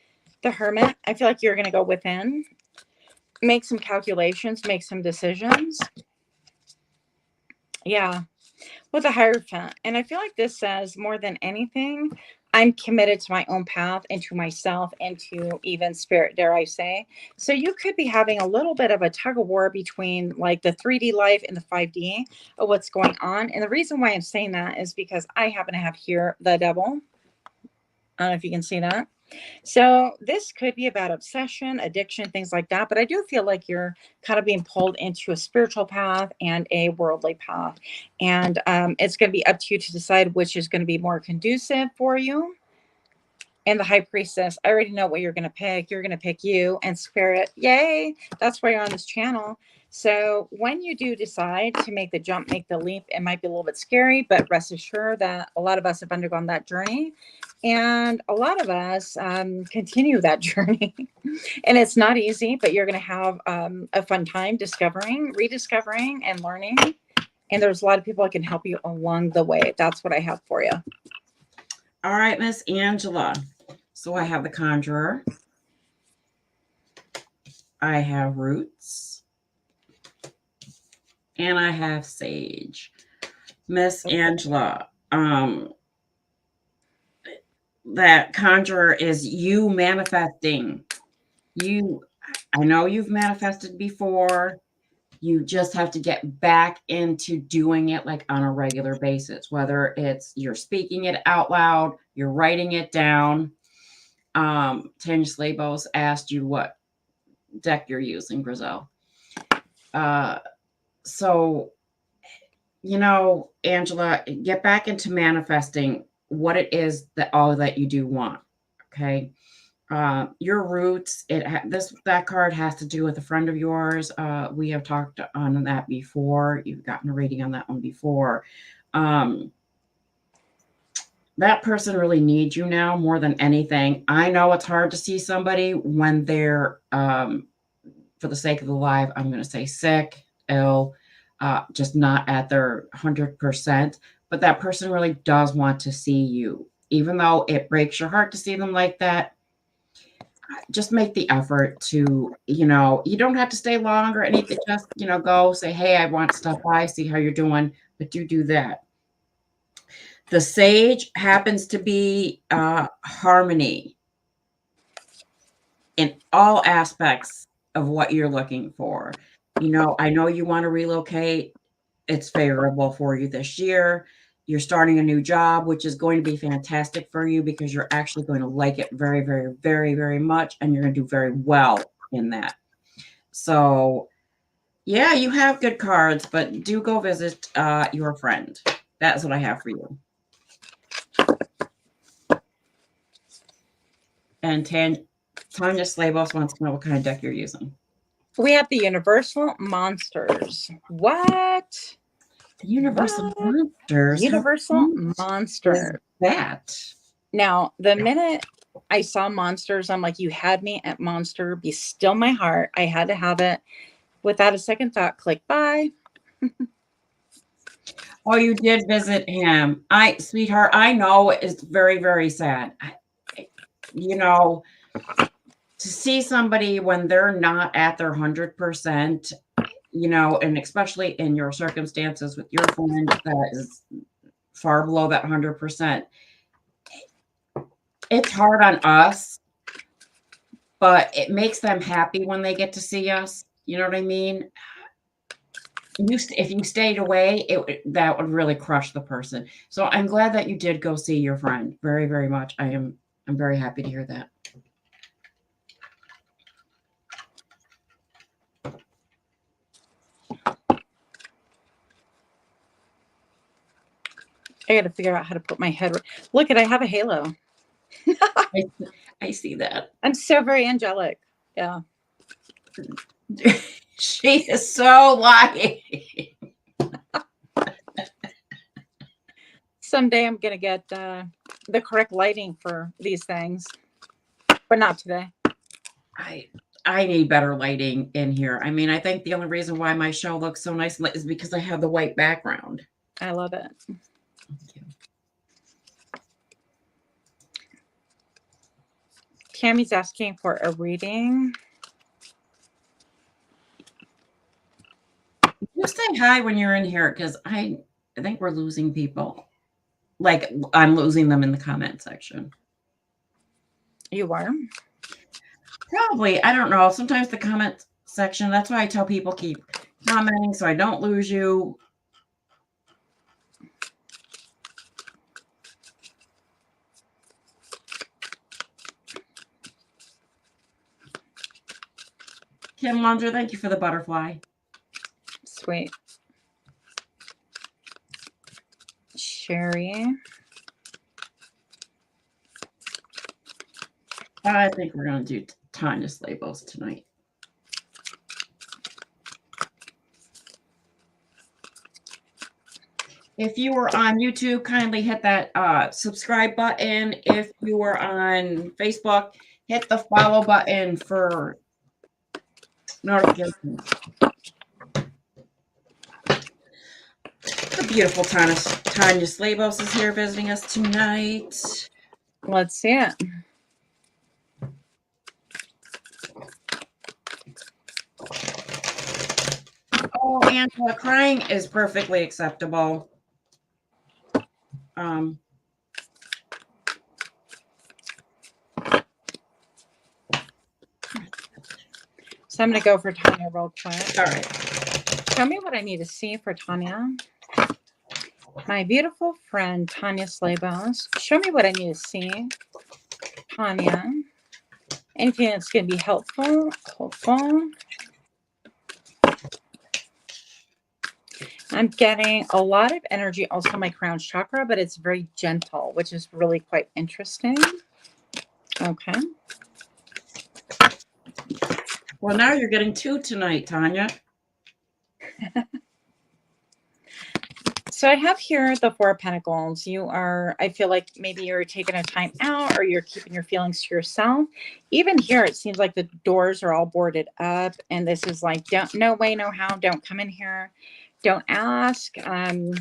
The Hermit. I feel like you're going to go within, make some calculations, make some decisions. Yeah. With a Hierophant. And I feel like this says more than anything, I'm committed to my own path and to myself and to even spirit, dare I say. So you could be having a little bit of a tug of war between like the 3D life and the 5D of what's going on. And the reason why I'm saying that is because I happen to have here the Devil. I don't know if you can see that. So this could be about obsession, addiction, things like that. But I do feel like you're kind of being pulled into a spiritual path and a worldly path. And it's going to be up to you to decide which is going to be more conducive for you. And the High Priestess, I already know what you're going to pick. You're going to pick you and Spirit. Yay. That's why you're on this channel. So when you do decide to make the jump, make the leap, it might be a little bit scary, but rest assured that a lot of us have undergone that journey. And a lot of us continue that journey. And it's not easy, but you're going to have a fun time discovering, rediscovering, and learning. And there's a lot of people that can help you along the way. That's what I have for you. All right, Miss Angela. So I have the Conjurer. I have Roots. And I have Sage. Miss Angela, that Conjurer is you manifesting. I know you've manifested before. You just have to get back into doing it like on a regular basis, whether it's you're speaking it out loud, you're writing it down. Tanya Slabos asked you what deck you're using, Griselle. So, Angela, get back into manifesting what it is that all that you do want. Okay. Your roots, that card has to do with a friend of yours. We have talked on that before. You've gotten a reading on that one before. That person really needs you now more than anything. I know it's hard to see somebody when they're, for the sake of the live, I'm going to say sick, ill, just not at their 100%. But that person really does want to see you. Even though it breaks your heart to see them like that, just make the effort to, you don't have to stay long or anything. Just, go say, hey, I want to stop by, see how you're doing, but do that. The sage happens to be harmony in all aspects of what you're looking for. I know you want to relocate. It's favorable for you this year. You're starting a new job, which is going to be fantastic for you because you're actually going to like it very, very, very, very much, and you're going to do very well in that. So, yeah, you have good cards, but do go visit your friend. That's what I have for you. And Tanya Slabos wants to know what kind of deck you're using. We have the Universal Monsters. What? The Universal Monsters. Universal Monsters. That. Now, the minute I saw Monsters, I'm like, you had me at Monster. Be still my heart. I had to have it. Without a second thought, click buy. Oh, you did visit him. Sweetheart, I know it's very, very sad. To see somebody when they're not at their 100%, and especially in your circumstances with your friend that is far below that 100%, it's hard on us, but it makes them happy when they get to see us. You know what I mean? If you stayed away, that would really crush the person. So I'm glad that you did go see your friend. Very, very much. I'm very happy to hear that. I got to figure out how to put my head. Look I have a halo. I see that. I'm so very angelic. Yeah. She is so lying. Someday I'm going to get the correct lighting for these things, but not today. I need better lighting in here. I mean, I think the only reason why my show looks so nice is because I have the white background. I love it. Thank you. Tammy's asking for a reading. You say hi when you're in here because I think we're losing people. Like I'm losing them in the comment section. You are? Probably. I don't know. Sometimes the comment section, that's why I tell people keep commenting so I don't lose you. Kim Lunger, thank you for the butterfly. Sweet. Sherry. I think we're going to do Tanya Slabos tonight. If you were on YouTube, kindly hit that subscribe button. If you were on Facebook, hit the follow button for notifications. The beautiful Tanya Slabos is here visiting us tonight. Let's see it. Oh, Angela, crying is perfectly acceptable. So I'm going to go for Tanya real quick. All right. Tell me what I need to see for Tanya. My beautiful friend, Tanya Slabos. Show me what I need to see. Tanya. Anything that's going to be helpful. I'm getting a lot of energy also my crown chakra, but it's very gentle, which is really quite interesting. Okay. Well, now you're getting 2 tonight, Tanya. So I have here the Four of Pentacles. I feel like maybe you're taking a time out or you're keeping your feelings to yourself. Even here, it seems like the doors are all boarded up. And this is like, no way, no how, don't come in here. Don't ask. And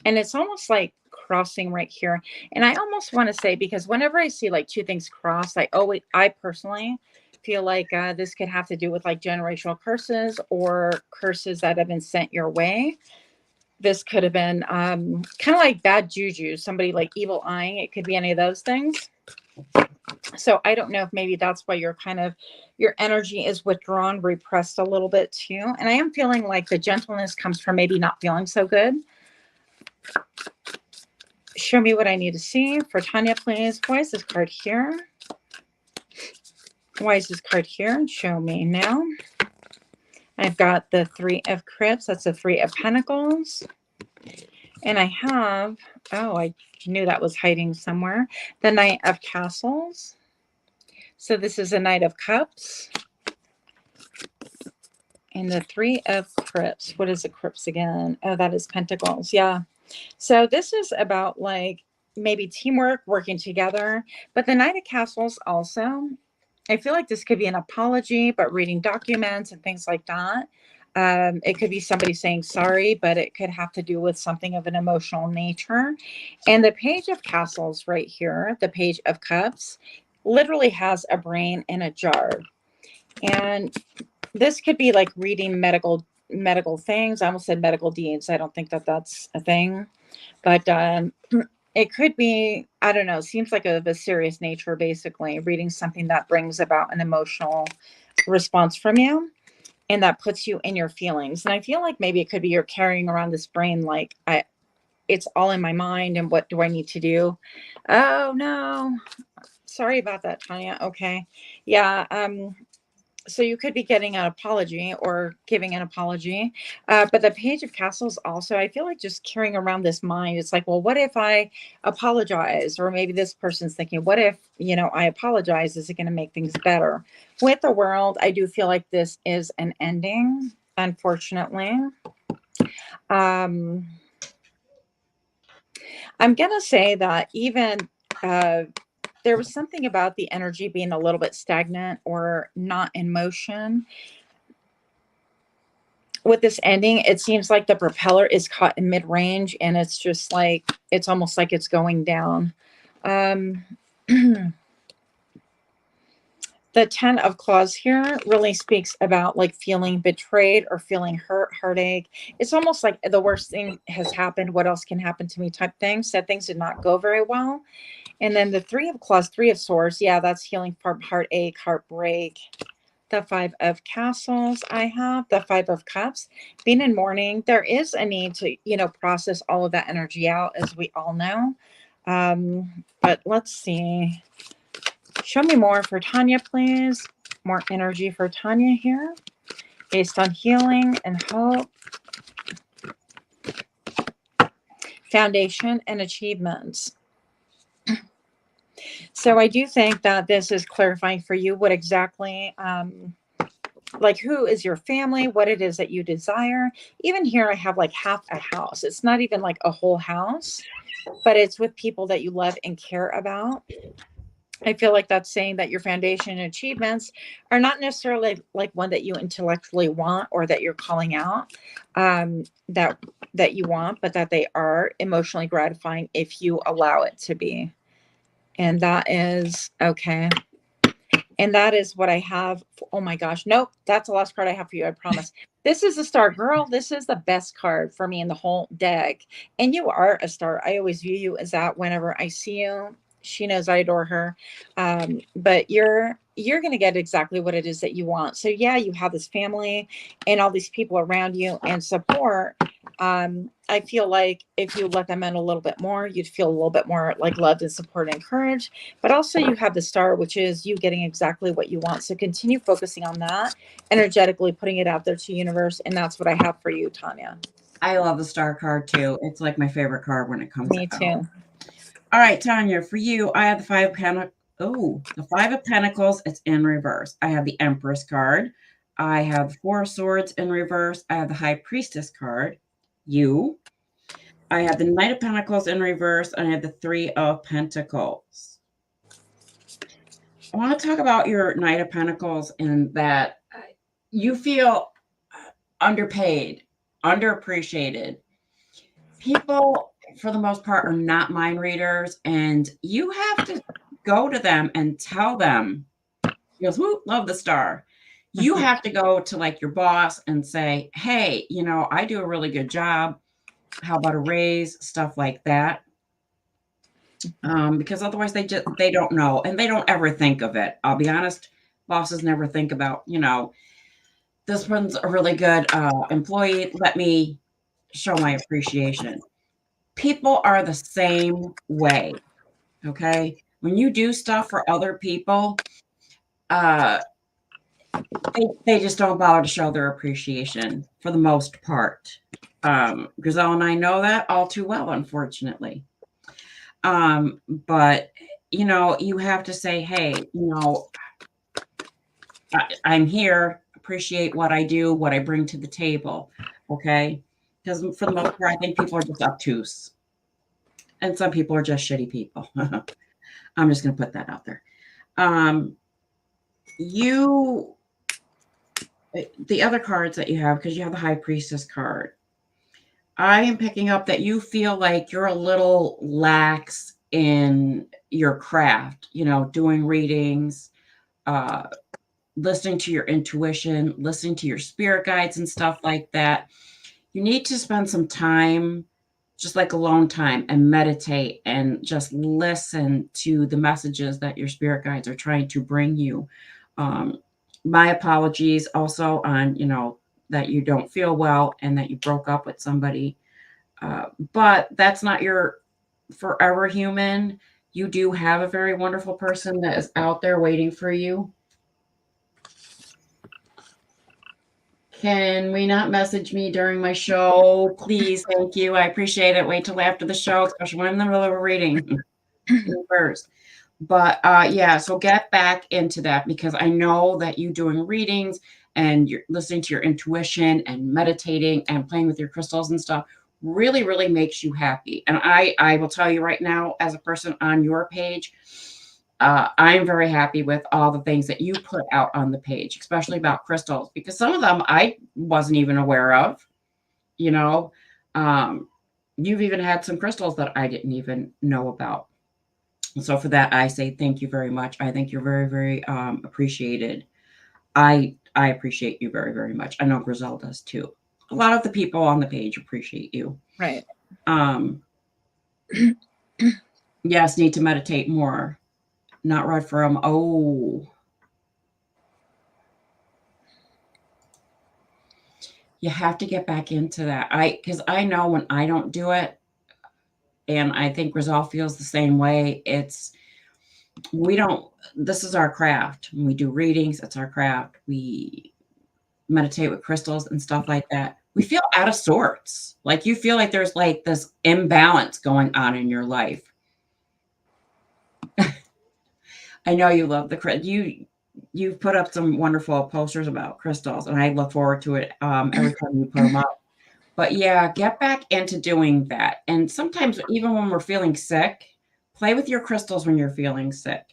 it's almost like crossing right here. And I almost want to say, because whenever I see like 2 things cross, I personally feel like this could have to do with like generational curses or curses that have been sent your way. This could have been kind of like bad juju, somebody like evil eyeing. It could be any of those things. So I don't know if maybe that's why your energy is withdrawn, repressed a little bit too. And I am feeling like the gentleness comes from maybe not feeling so good. Show me what I need to see for Tanya, please. Why is this card here? Why is this card here? Show me now. I've got the Three of Cups. That's the Three of Pentacles. And I have, I knew that was hiding somewhere, the Knight of Castles. So this is a Knight of Cups. And the Three of Cups. What is the Cups again? Oh, that is Pentacles. Yeah. So this is about like maybe teamwork, working together. But the Knight of Castles also, I feel like this could be an apology, but reading documents and things like that. It could be somebody saying sorry, but it could have to do with something of an emotional nature. And the Page of Castles right here, the Page of Cups, literally has a brain in a jar. And this could be like reading medical things. I almost said medical deeds. I don't think that that's a thing. But it could be, I don't know, seems like of a serious nature, basically, reading something that brings about an emotional response from you and that puts you in your feelings. And I feel like maybe it could be you're carrying around this brain like, it's all in my mind and what do I need to do? Oh, no. Sorry about that, Tanya. Okay. Yeah. So you could be getting an apology or giving an apology. But the Page of Castles also, I feel like just carrying around this mind. It's like, well, what if I apologize? Or maybe this person's thinking, what if, I apologize? Is it going to make things better? With the World, I do feel like this is an ending, unfortunately. I'm going to say that even there was something about the energy being a little bit stagnant or not in motion. With this ending, it seems like the propeller is caught in mid-range and it's just like, it's almost like it's going down. The 10 of Claws here really speaks about like feeling betrayed or feeling hurt, heartache. It's almost like the worst thing has happened. What else can happen to me type thing. So things did not go very well. And then the 3 of Claws, 3 of Swords. Yeah, that's healing from heartache, heartbreak. The 5 of Castles I have. The 5 of Cups. Being in mourning, there is a need to, process all of that energy out, as we all know. But let's see. Show me more for Tanya, please. More energy for Tanya here. Based on healing and hope. Foundation and achievements. So I do think that this is clarifying for you what exactly, like who is your family, what it is that you desire. Even here I have like half a house. It's not even like a whole house, but it's with people that you love and care about. I feel like that's saying that your foundation and achievements are not necessarily like one that you intellectually want or that you're calling out that you want, but that they are emotionally gratifying if you allow it to be. And that is okay. And that is what I have. Oh my gosh. Nope. That's the last card I have for you. I promise. This is a star, girl. This is the best card for me in the whole deck. And you are a star. I always view you as that whenever I see you. She knows I adore her. But you're going to get exactly what it is that you want. So yeah, you have this family and all these people around you and support. I feel like if you let them in a little bit more, you'd feel a little bit more like loved and supported and encouraged. But also you have the star, which is you getting exactly what you want. So continue focusing on that, energetically putting it out there to universe. And that's what I have for you, Tanya. I love the star card too. It's like my favorite card when it comes Me out. too. All right, Tanya, for you, I have the the Five of Pentacles. It's in reverse. I have the Empress card. I have the Four of Swords in reverse. I have the High Priestess card. You. I have the Knight of Pentacles in reverse, and I have the Three of Pentacles. I want to talk about your Knight of Pentacles in that you feel underpaid, underappreciated. People, for the most part, are not mind readers, and you have to go to them and tell them, he goes, whoo, love the star. You have to go to like your boss and say, hey, I do a really good job. How about a raise? Stuff like that. Because otherwise they don't know, and they don't ever think of it. I'll be honest, bosses never think about, this one's a really good employee. Let me show my appreciation. People are the same way. Okay. When you do stuff for other people, uh, they just don't bother to show their appreciation for the most part. Griselle and I know that all too well, unfortunately. But you have to say, hey, I'm here, appreciate what I do, what I bring to the table. Okay. Because for the most part, I think people are just obtuse. And some people are just shitty people. I'm just going to put that out there. The other cards that you have, because you have the High Priestess card, I am picking up that you feel like you're a little lax in your craft, doing readings, listening to your intuition, listening to your spirit guides and stuff like that. You need to spend some time, just like alone time, and meditate and just listen to the messages that your spirit guides are trying to bring you. My apologies also on, that you don't feel well and that you broke up with somebody. But that's not your forever human. You do have a very wonderful person that is out there waiting for you. Can we not message me during my show? Please, thank you. I appreciate it. Wait till after the show, especially when I'm in the middle of a reading first. But yeah, so get back into that, because I know that you doing readings and you're listening to your intuition and meditating and playing with your crystals and stuff really, really makes you happy. And I will tell you right now, as a person on your page, I'm very happy with all the things that you put out on the page, especially about crystals, because some of them I wasn't even aware of. You've even had some crystals that I didn't even know about. So for that, I say thank you very much. I think you're very, very appreciated. I appreciate you very, very much. I know Griselle does too. A lot of the people on the page appreciate you. Right. Yes, need to meditate more. Not right from, you have to get back into that. Because I know when I don't do it, and I think Griselle feels the same way, this is our craft. When we do readings, it's our craft. We meditate with crystals and stuff like that. We feel out of sorts. Like you feel like there's like this imbalance going on in your life. I know you love you've put up some wonderful posters about crystals, and I look forward to it every time you put them up. But yeah, get back into doing that. And sometimes even when we're feeling sick, play with your crystals when you're feeling sick,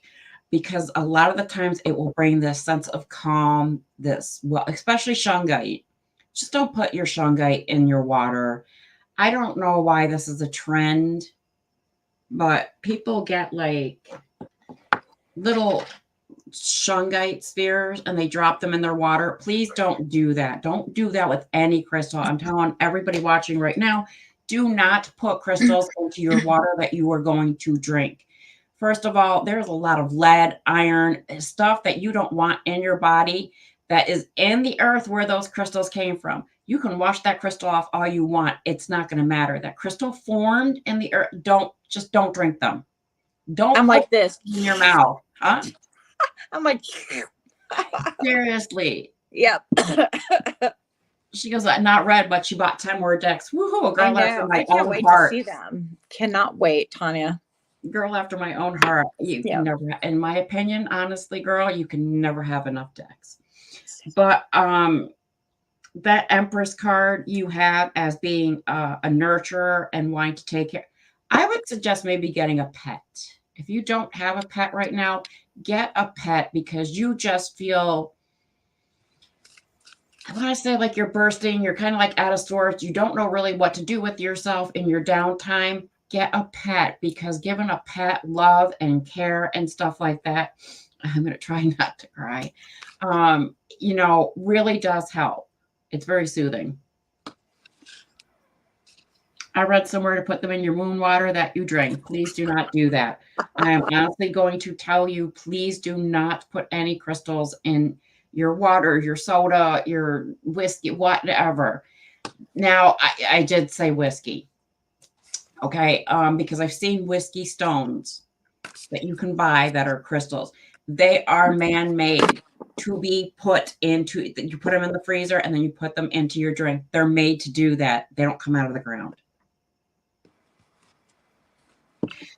because a lot of the times it will bring this sense of calm, especially shungite. Just don't put your shungite in your water. I don't know why this is a trend, but people get like little shungite spheres and they drop them in their water. Please don't do that. Don't do that with any crystal. I'm telling everybody watching right now, do not put crystals into your water that you are going to drink. First of all, there's a lot of lead, iron, stuff that you don't want in your body that is in the earth where those crystals came from. You can wash that crystal off all you want. It's not going to matter. That crystal formed in the earth. Don't drink them. Don't I'm put like this. them in your mouth. Huh? I'm like, Seriously. yep. She goes, not red, but she bought 10 more decks. Woohoo, a I girl after know. my I can't own wait heart. to see them. Cannot wait, Tanya. Girl after my own heart. You can never, in my opinion, honestly, girl, you can never have enough decks. But that Empress card you have as being a nurturer and wanting to take care, I would suggest maybe getting a pet. If you don't have a pet right now, get a pet, because you just feel, I want to say, like you're bursting. You're kind of like out of sorts. You don't know really what to do with yourself in your downtime. Get a pet, because giving a pet love and care and stuff like that, I'm going to try not to cry, really does help. It's very soothing. I read somewhere to put them in your moon water that you drink. Please do not do that. I am honestly going to tell you, please do not put any crystals in your water, your soda, your whiskey, whatever. Now, I did say whiskey, okay, because I've seen whiskey stones that you can buy that are crystals. They are man-made to be put into, you put them in the freezer and then you put them into your drink. They're made to do that. They don't come out of the ground.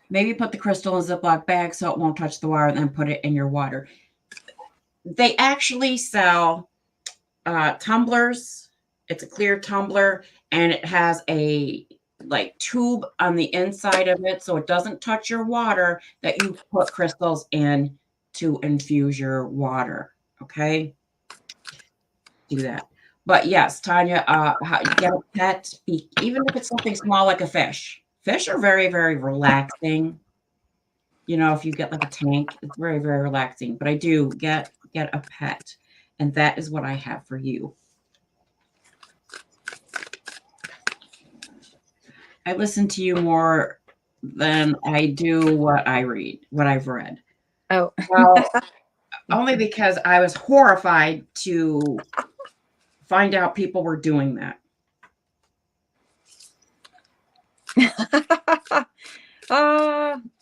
Maybe put the crystal in a Ziploc bag so it won't touch the water, and then put it in your water. They actually sell tumblers. It's a clear tumbler, and it has a tube on the inside of it, so it doesn't touch your water, that you put crystals in to infuse your water. Okay, do that. But yes, Tanya, get a pet, even if it's something small like a fish. Fish are very, very relaxing. If you get like a tank, it's very, very relaxing. But I do get a pet, and that is what I have for you. I listen to you more than I do what I've read. Oh, Well, only because I was horrified to find out people were doing that.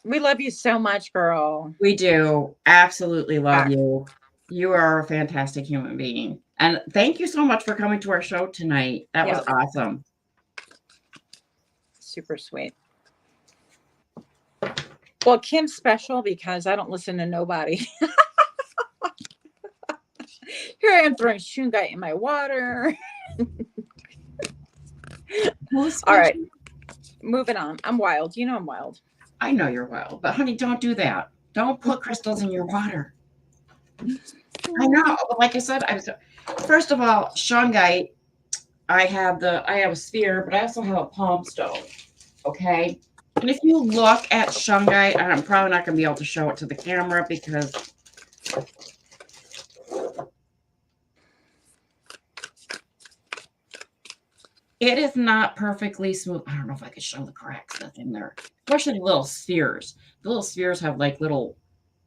We love you so much, girl. We do absolutely love you. You are a fantastic human being. And thank you so much for coming to our show tonight. That was awesome. Super sweet. Well, Kim's special because I don't listen to nobody. Here I am throwing shungite in my water. All right. Moving on. I'm wild. You know I'm wild. I know you're wild, but honey, don't do that. Don't put crystals in your water. I know. Like I said, first of all, shungite, I have a sphere, but I also have a palm stone. Okay. And if you look at shungite, I'm probably not going to be able to show it to the camera because it is not perfectly smooth. I don't know if I could show the cracks that's in there, especially the little spheres. The little spheres have like little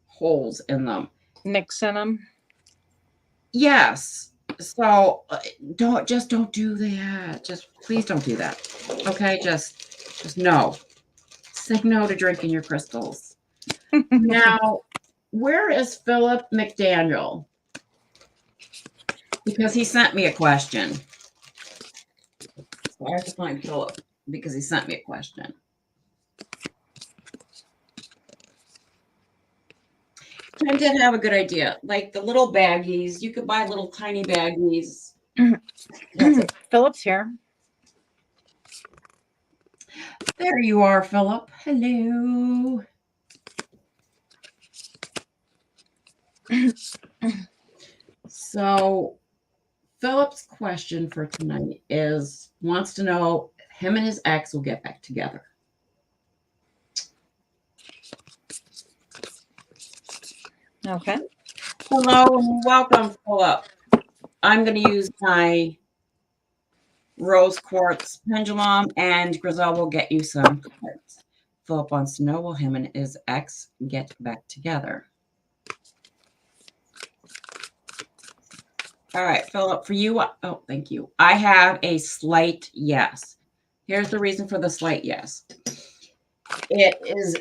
holes in them. Nicks in them. Yes. So don't do that. Just please don't do that. Okay. Just no. Say no to drinking your crystals. Now, where is Philip McDaniel? Because he sent me a question. So I have to find Philip because he sent me a question. Ken did have a good idea. Like the little baggies. You could buy little tiny baggies. Philip's here. There you are, Philip. Hello. So Philip's question for tonight wants to know if him and his ex will get back together. Okay. Hello and welcome, Philip. I'm going to use my rose quartz pendulum, and Griselle will get you some cards. Philip wants to know, will him and his ex get back together? All right, Philip, for you, oh, thank you. I have a slight yes. Here's the reason for the slight yes.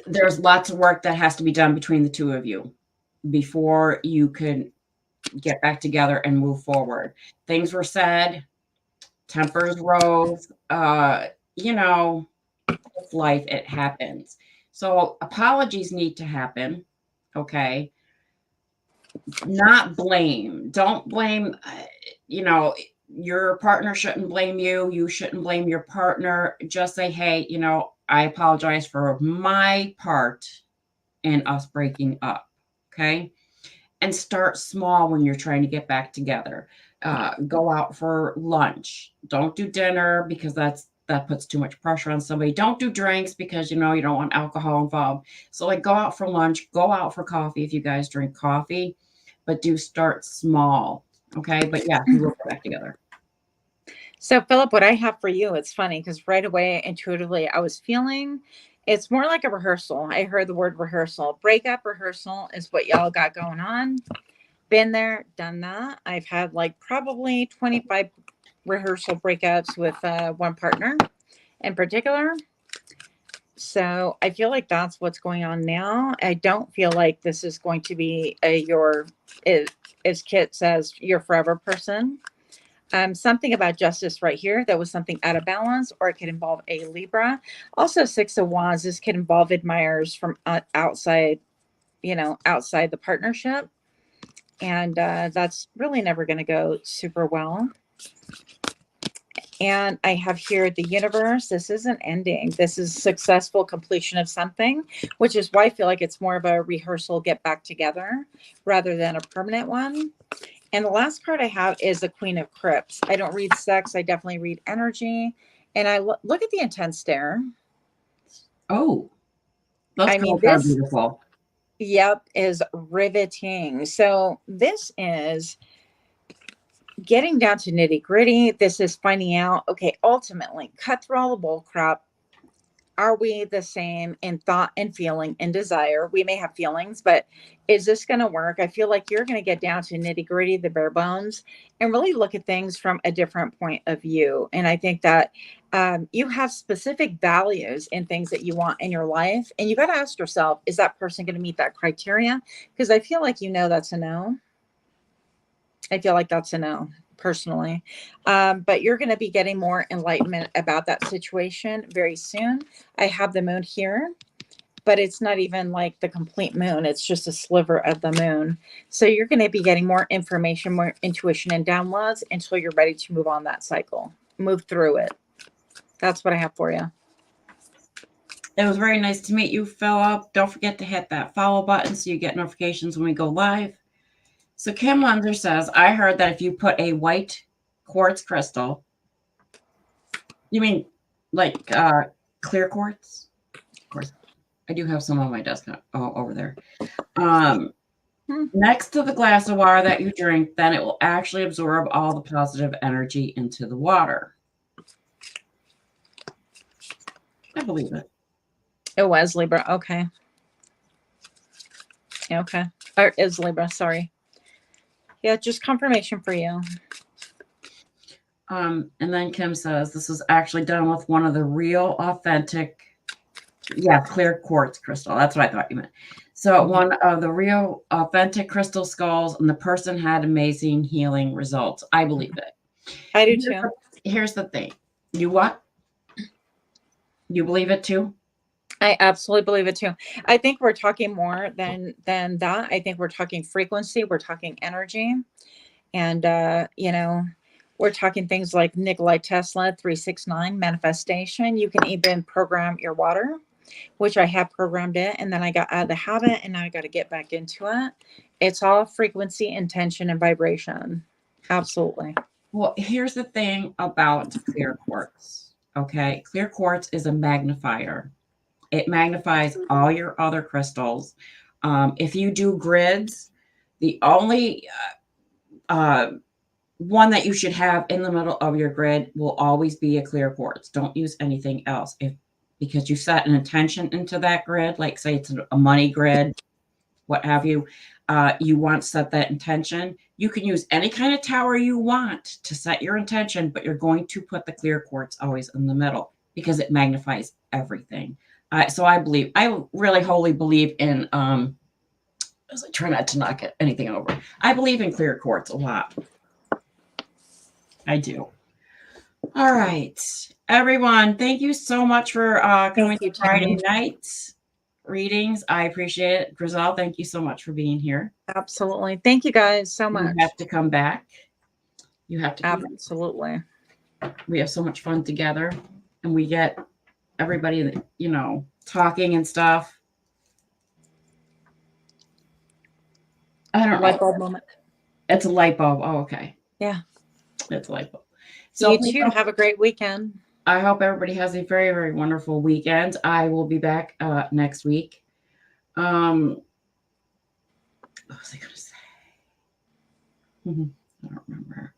There's lots of work that has to be done between the two of you before you can get back together and move forward. Things were said, tempers rose, you know, it's life, it happens. So apologies need to happen, okay? Not blame. Don't blame, you know, your partner shouldn't blame you. You shouldn't blame your partner. Just say, hey, you know, I apologize for my part in us breaking up. Okay. And start small when you're trying to get back together. Go out for lunch. Don't do dinner because that puts too much pressure on somebody. Don't do drinks because you know you don't want alcohol involved. So like go out for lunch, go out for coffee if you guys drink coffee, but do start small. Okay. But yeah, you will get back together. So, Philip, what I have for you, it's funny because right away, intuitively, I was feeling it's more like a rehearsal. I heard the word rehearsal. Breakup rehearsal is what y'all got going on. Been there, done that. I've had like probably 25 rehearsal breakups with one partner in particular. So I feel like that's what's going on now. I don't feel like this is going to be as Kit says, your forever person. Something about justice right here. That was something out of balance, or it could involve a Libra. Also, Six of Wands. This could involve admirers from outside, outside the partnership. And that's really never going to go super well. And I have here the universe. This is an ending. This is successful completion of something, which is why I feel like it's more of a rehearsal, get back together, rather than a permanent one. And the last card I have is the Queen of Crypts. I don't read sex. I definitely read energy. And I look at the intense stare. Oh, let's go. This, beautiful. Yep, is riveting. So this is getting down to nitty gritty. This is finding out, okay, ultimately, cut through all the bull crap. Are we the same in thought and feeling and desire? We may have feelings, but is this going to work? I feel like you're going to get down to nitty gritty, the bare bones, and really look at things from a different point of view. And I think that you have specific values in things that you want in your life. And you got to ask yourself, is that person going to meet that criteria? Because I feel like that's a no. I feel like that's a no, personally. But you're going to be getting more enlightenment about that situation very soon. I have the moon here, but it's not even like the complete moon. It's just a sliver of the moon. So you're going to be getting more information, more intuition and downloads until you're ready to move on that cycle, move through it. That's what I have for you. It was very nice to meet you, Philip. Don't forget to hit that follow button so you get notifications when we go live. So Kim Lunzer says, I heard that if you put a white quartz crystal, you mean like clear quartz? Of course, I do have some on my desk over there. Next to the glass of water that you drink, then it will actually absorb all the positive energy into the water. I believe it. It was Libra. Okay. Okay. Or is Libra. Sorry. Yeah, just confirmation for you. And then Kim says, this was actually done with one of the real authentic, clear quartz crystal. That's what I thought you meant. So one of the real authentic crystal skulls, and the person had amazing healing results. I believe it. I do too. Here's the thing. You what? You believe it too? I absolutely believe it too. I think we're talking more than that. I think we're talking frequency. We're talking energy. And, we're talking things like Nikola Tesla 369 manifestation. You can even program your water, which I have programmed it. And then I got out of the habit and now I got to get back into it. It's all frequency, intention, and vibration. Absolutely. Well, here's the thing about clear quartz. Okay. Clear quartz is a magnifier. It magnifies all your other crystals. If you do grids, the only one that you should have in the middle of your grid will always be a clear quartz. Don't use anything else because you set an intention into that grid, like say it's a money grid, what have you. You want to set that intention. You can use any kind of tower you want to set your intention, but you're going to put the clear quartz always in the middle because it magnifies everything. So I really wholly believe in, as I try not to knock anything over, I believe in clear quartz a lot. I do. All right, everyone. Thank you so much for coming to Friday night readings. I appreciate it. Griselle, thank you so much for being here. Absolutely. Thank you guys so much. You have to come back. You have to come Absolutely. back. We have so much fun together, and we get everybody, you know, talking and stuff. I don't know. Light bulb moment. It's a light bulb. Oh, okay. Yeah. It's a light bulb. So you too. Have a great weekend. I hope everybody has a very, very wonderful weekend. I will be back next week. What was I going to say? I don't remember.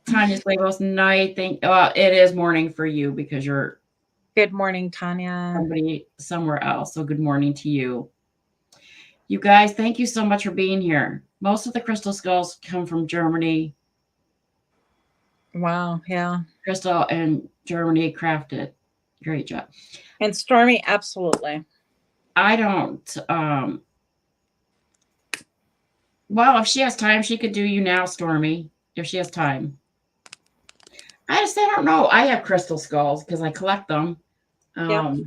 Tanya's Labels night. It is morning for you because you're. Good morning, Tanya. Somebody somewhere else. So good morning to you. You guys, thank you so much for being here. Most of the crystal skulls come from Germany. Wow. Yeah. Crystal and Germany crafted. Great job. And Stormy, absolutely. I don't. Well, if she has time, she could do you now, Stormy. If she has time. I don't know. I have crystal skulls because I collect them. Yep. I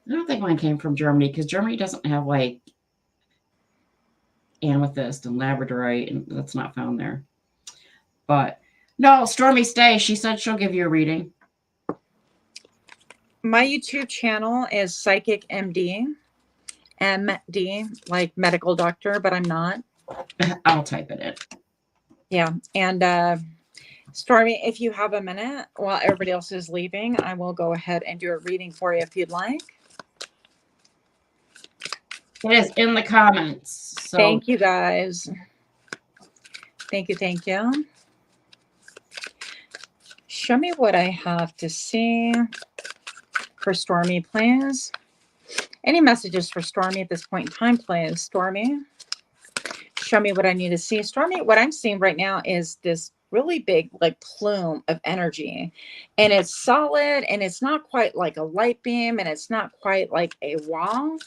don't think mine came from Germany because Germany doesn't have like amethyst and labradorite, and that's not found there. But no, Stormy, stay. She said she'll give you a reading. My YouTube channel is PsychicMD. MD, like medical doctor, but I'm not. I'll type it in. Yeah. And Stormy, if you have a minute while everybody else is leaving, I will go ahead and do a reading for you if you'd like. It is in the comments. So. Thank you, guys. Thank you. Thank you. Show me what I have to see for Stormy, please. Any messages for Stormy at this point in time, please? Stormy, show me what I need to see. Stormy, what I'm seeing right now is this really big like plume of energy, and it's solid, and it's not quite like a light beam, and it's not quite like a wall,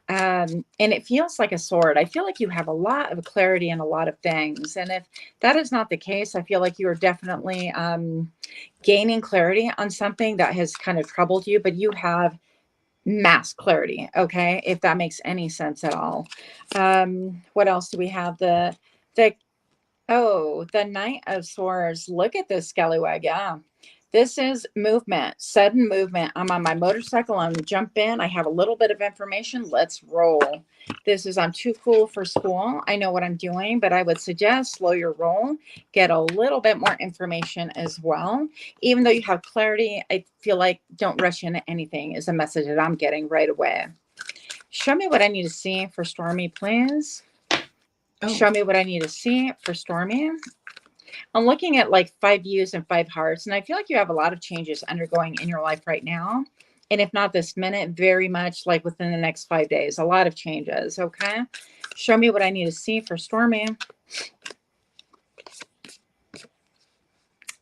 and it feels like a sword. I feel like you have a lot of clarity in a lot of things, and if that is not the case, I feel like you are definitely gaining clarity on something that has kind of troubled you, but you have mass clarity. Okay. If that makes any sense at all. What else do we have? The Knight of Swords. Look at this scallywag. Yeah. This is movement, sudden movement. I'm on my motorcycle. I'm jump in. I have a little bit of information. Let's roll. This is, I'm too cool for school. I know what I'm doing, but I would suggest slow your roll, get a little bit more information as well. Even though you have clarity, I feel like don't rush into anything is a message that I'm getting right away. Show me what I need to see for Stormy, please. Show me what I need to see for Stormy. I'm looking at like 5 U's and 5 hearts, and I feel like you have a lot of changes undergoing in your life right now. And if not this minute, very much like within the next 5 days, a lot of changes. Okay. Show me what I need to see for Stormy.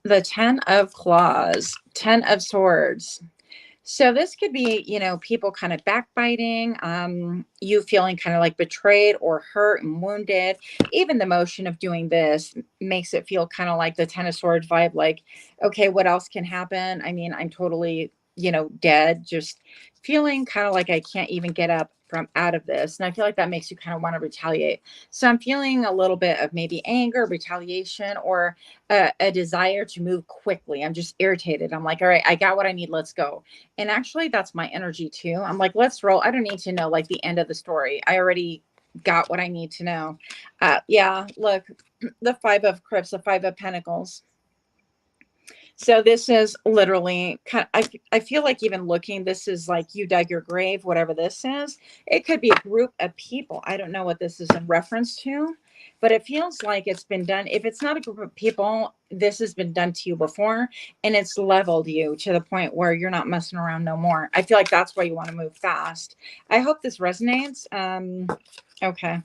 The 10 of Claws, 10 of Swords. So this could be, you know, people kind of backbiting, you feeling kind of like betrayed or hurt and wounded. Even the motion of doing this makes it feel kind of like the 10 of Swords vibe. Like, okay, what else can happen? I mean, I'm totally, you know, dead, just feeling kind of like I can't even get up from out of this. And I feel like that makes you kind of want to retaliate. So I'm feeling a little bit of maybe anger, retaliation, or a desire to move quickly. I'm just irritated. I'm like, all right, I got what I need. Let's go. And actually that's my energy too. I'm like, let's roll. I don't need to know like the end of the story. I already got what I need to know. Yeah, look, the 5 of Cups, the 5 of Pentacles. So this is literally I feel like even looking, this is like you dug your grave, whatever this is. It could be a group of people. I don't know what this is in reference to, but it feels like it's been done. If it's not a group of people, this has been done to you before, and it's leveled you to the point where you're not messing around no more. I feel like that's why you want to move fast. I hope this resonates. Okay.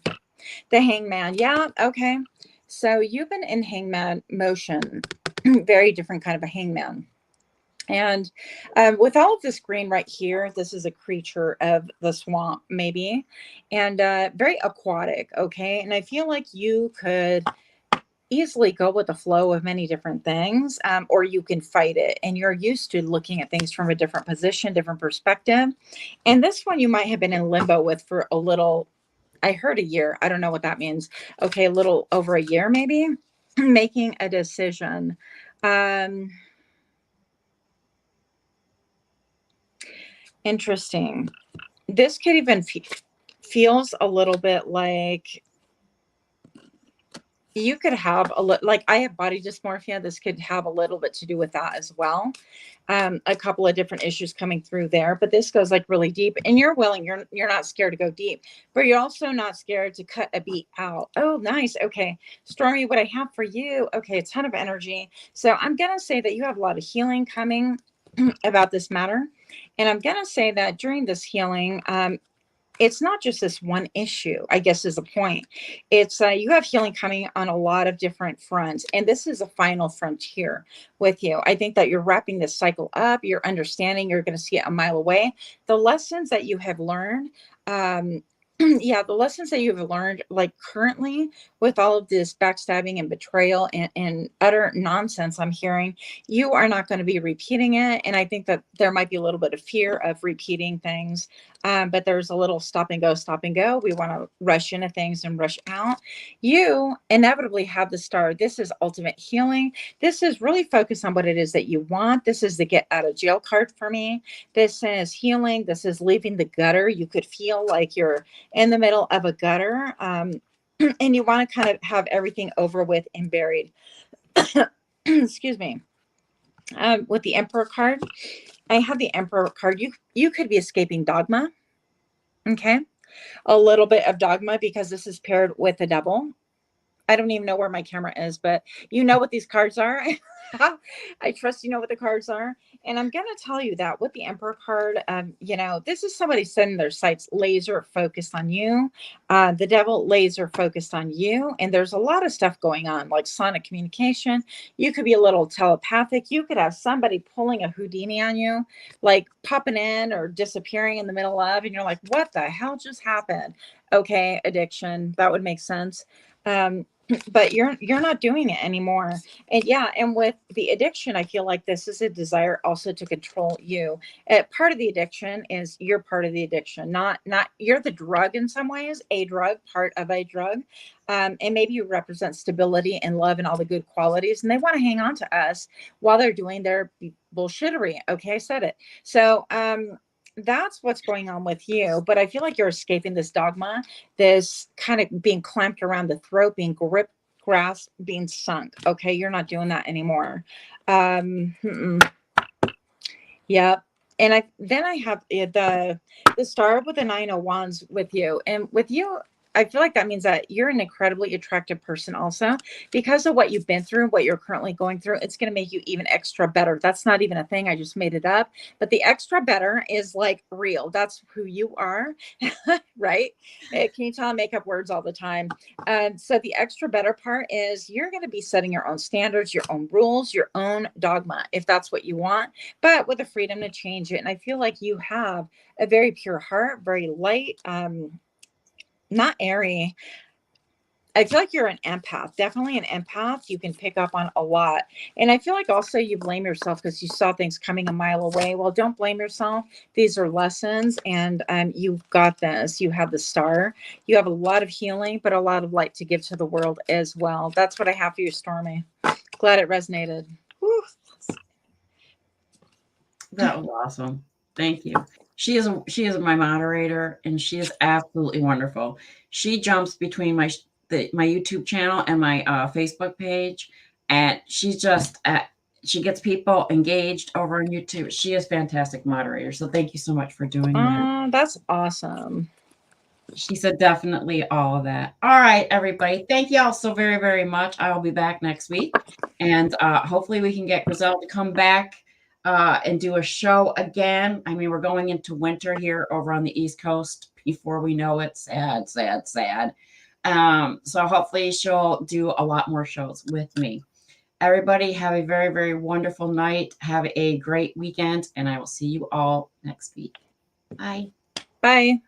The hangman. Yeah. Okay. So you've been in hangman motion, very different kind of a hangman. And with all of this green right here, this is a creature of the swamp, maybe, and very aquatic. Okay. And I feel like you could easily go with the flow of many different things, or you can fight it. And you're used to looking at things from a different position, different perspective. And this one you might have been in limbo with for a little. I heard a year. I don't know what that means. Okay, a little over a year, maybe. Making a decision. Interesting. This could even feels a little bit like you could have like I have body dysmorphia. This could have a little bit to do with that as well. A couple of different issues coming through there, but this goes like really deep, and you're willing. You're not scared to go deep, but you're also not scared to cut a beat out. Oh, nice. Okay, Stormy, what I have for you. Okay, a ton of energy. So I'm gonna say that you have a lot of healing coming about this matter, and I'm gonna say that during this healing, it's not just this one issue, I guess is the point. It's you have healing coming on a lot of different fronts, and this is a final frontier with you. I think that you're wrapping this cycle up, you're understanding, you're going to see it a mile away. The lessons that you have learned, yeah, the lessons that you've learned, like currently with all of this backstabbing and betrayal and utter nonsense I'm hearing, you are not going to be repeating it. And I think that there might be a little bit of fear of repeating things, but there's a little stop and go, stop and go. We want to rush into things and rush out. You inevitably have the star. This is ultimate healing. This is really focused on what it is that you want. This is the get out of jail card for me. This is healing. This is leaving the gutter. You could feel like you're in the middle of a gutter, and you want to kind of have everything over with and buried. Excuse me. With the Emperor card, I have the Emperor card. You could be escaping dogma. Okay. A little bit of dogma because this is paired with the devil. I don't even know where my camera is, but you know what these cards are. I trust you know what the cards are. And I'm going to tell you that with the Emperor card, this is somebody setting their sights laser focused on you. The devil laser focused on you. And there's a lot of stuff going on, like sonic communication. You could be a little telepathic. You could have somebody pulling a Houdini on you, like popping in or disappearing in the middle of, and you're like, what the hell just happened? Okay, addiction. That would make sense. But you're not doing it anymore. And yeah, and with the addiction, I feel like this is a desire also to control you. Part of the addiction is you're part of the addiction, not you're the drug in some ways, a drug, part of a drug. And maybe you represent stability and love and all the good qualities, and they want to hang on to us while they're doing their bullshittery. Okay, I said it. So that's what's going on with you. But I feel like you're escaping this dogma, this kind of being clamped around the throat, being gripped, grasped, being sunk. Okay, you're not doing that anymore. Yeah. And I have the star with the 9 of Wands with you. And with you, I feel like that means that you're an incredibly attractive person also, because of what you've been through, what you're currently going through. It's going to make you even extra better. That's not even a thing. I just made it up. But the extra better is like real. That's who you are, right? Can you tell I make up words all the time? So the extra better part is you're going to be setting your own standards, your own rules, your own dogma, if that's what you want, but with the freedom to change it. And I feel like you have a very pure heart, very light, not airy. I feel like you're an empath, definitely an empath. You can pick up on a lot. And I feel like also you blame yourself because you saw things coming a mile away. Well, don't blame yourself. These are lessons, and you've got this. You have the star. You have a lot of healing, but a lot of light to give to the world as well. That's what I have for you, Stormy. Glad it resonated. Woo. That was awesome. Thank you. She is my moderator, and she is absolutely wonderful. She jumps between my YouTube channel and my Facebook page, and she's just she gets people engaged over on YouTube. She is a fantastic moderator. So thank you so much for doing that. That's awesome. She said definitely all of that. All right, everybody. Thank you all so very, very much. I will be back next week. And hopefully we can get Griselle to come back and do a show again. I mean, we're going into winter here over on the East Coast. Before we know it, sad, sad, sad. So hopefully she'll do a lot more shows with me. Everybody have a very, very wonderful night. Have a great weekend. And I will see you all next week. Bye. Bye.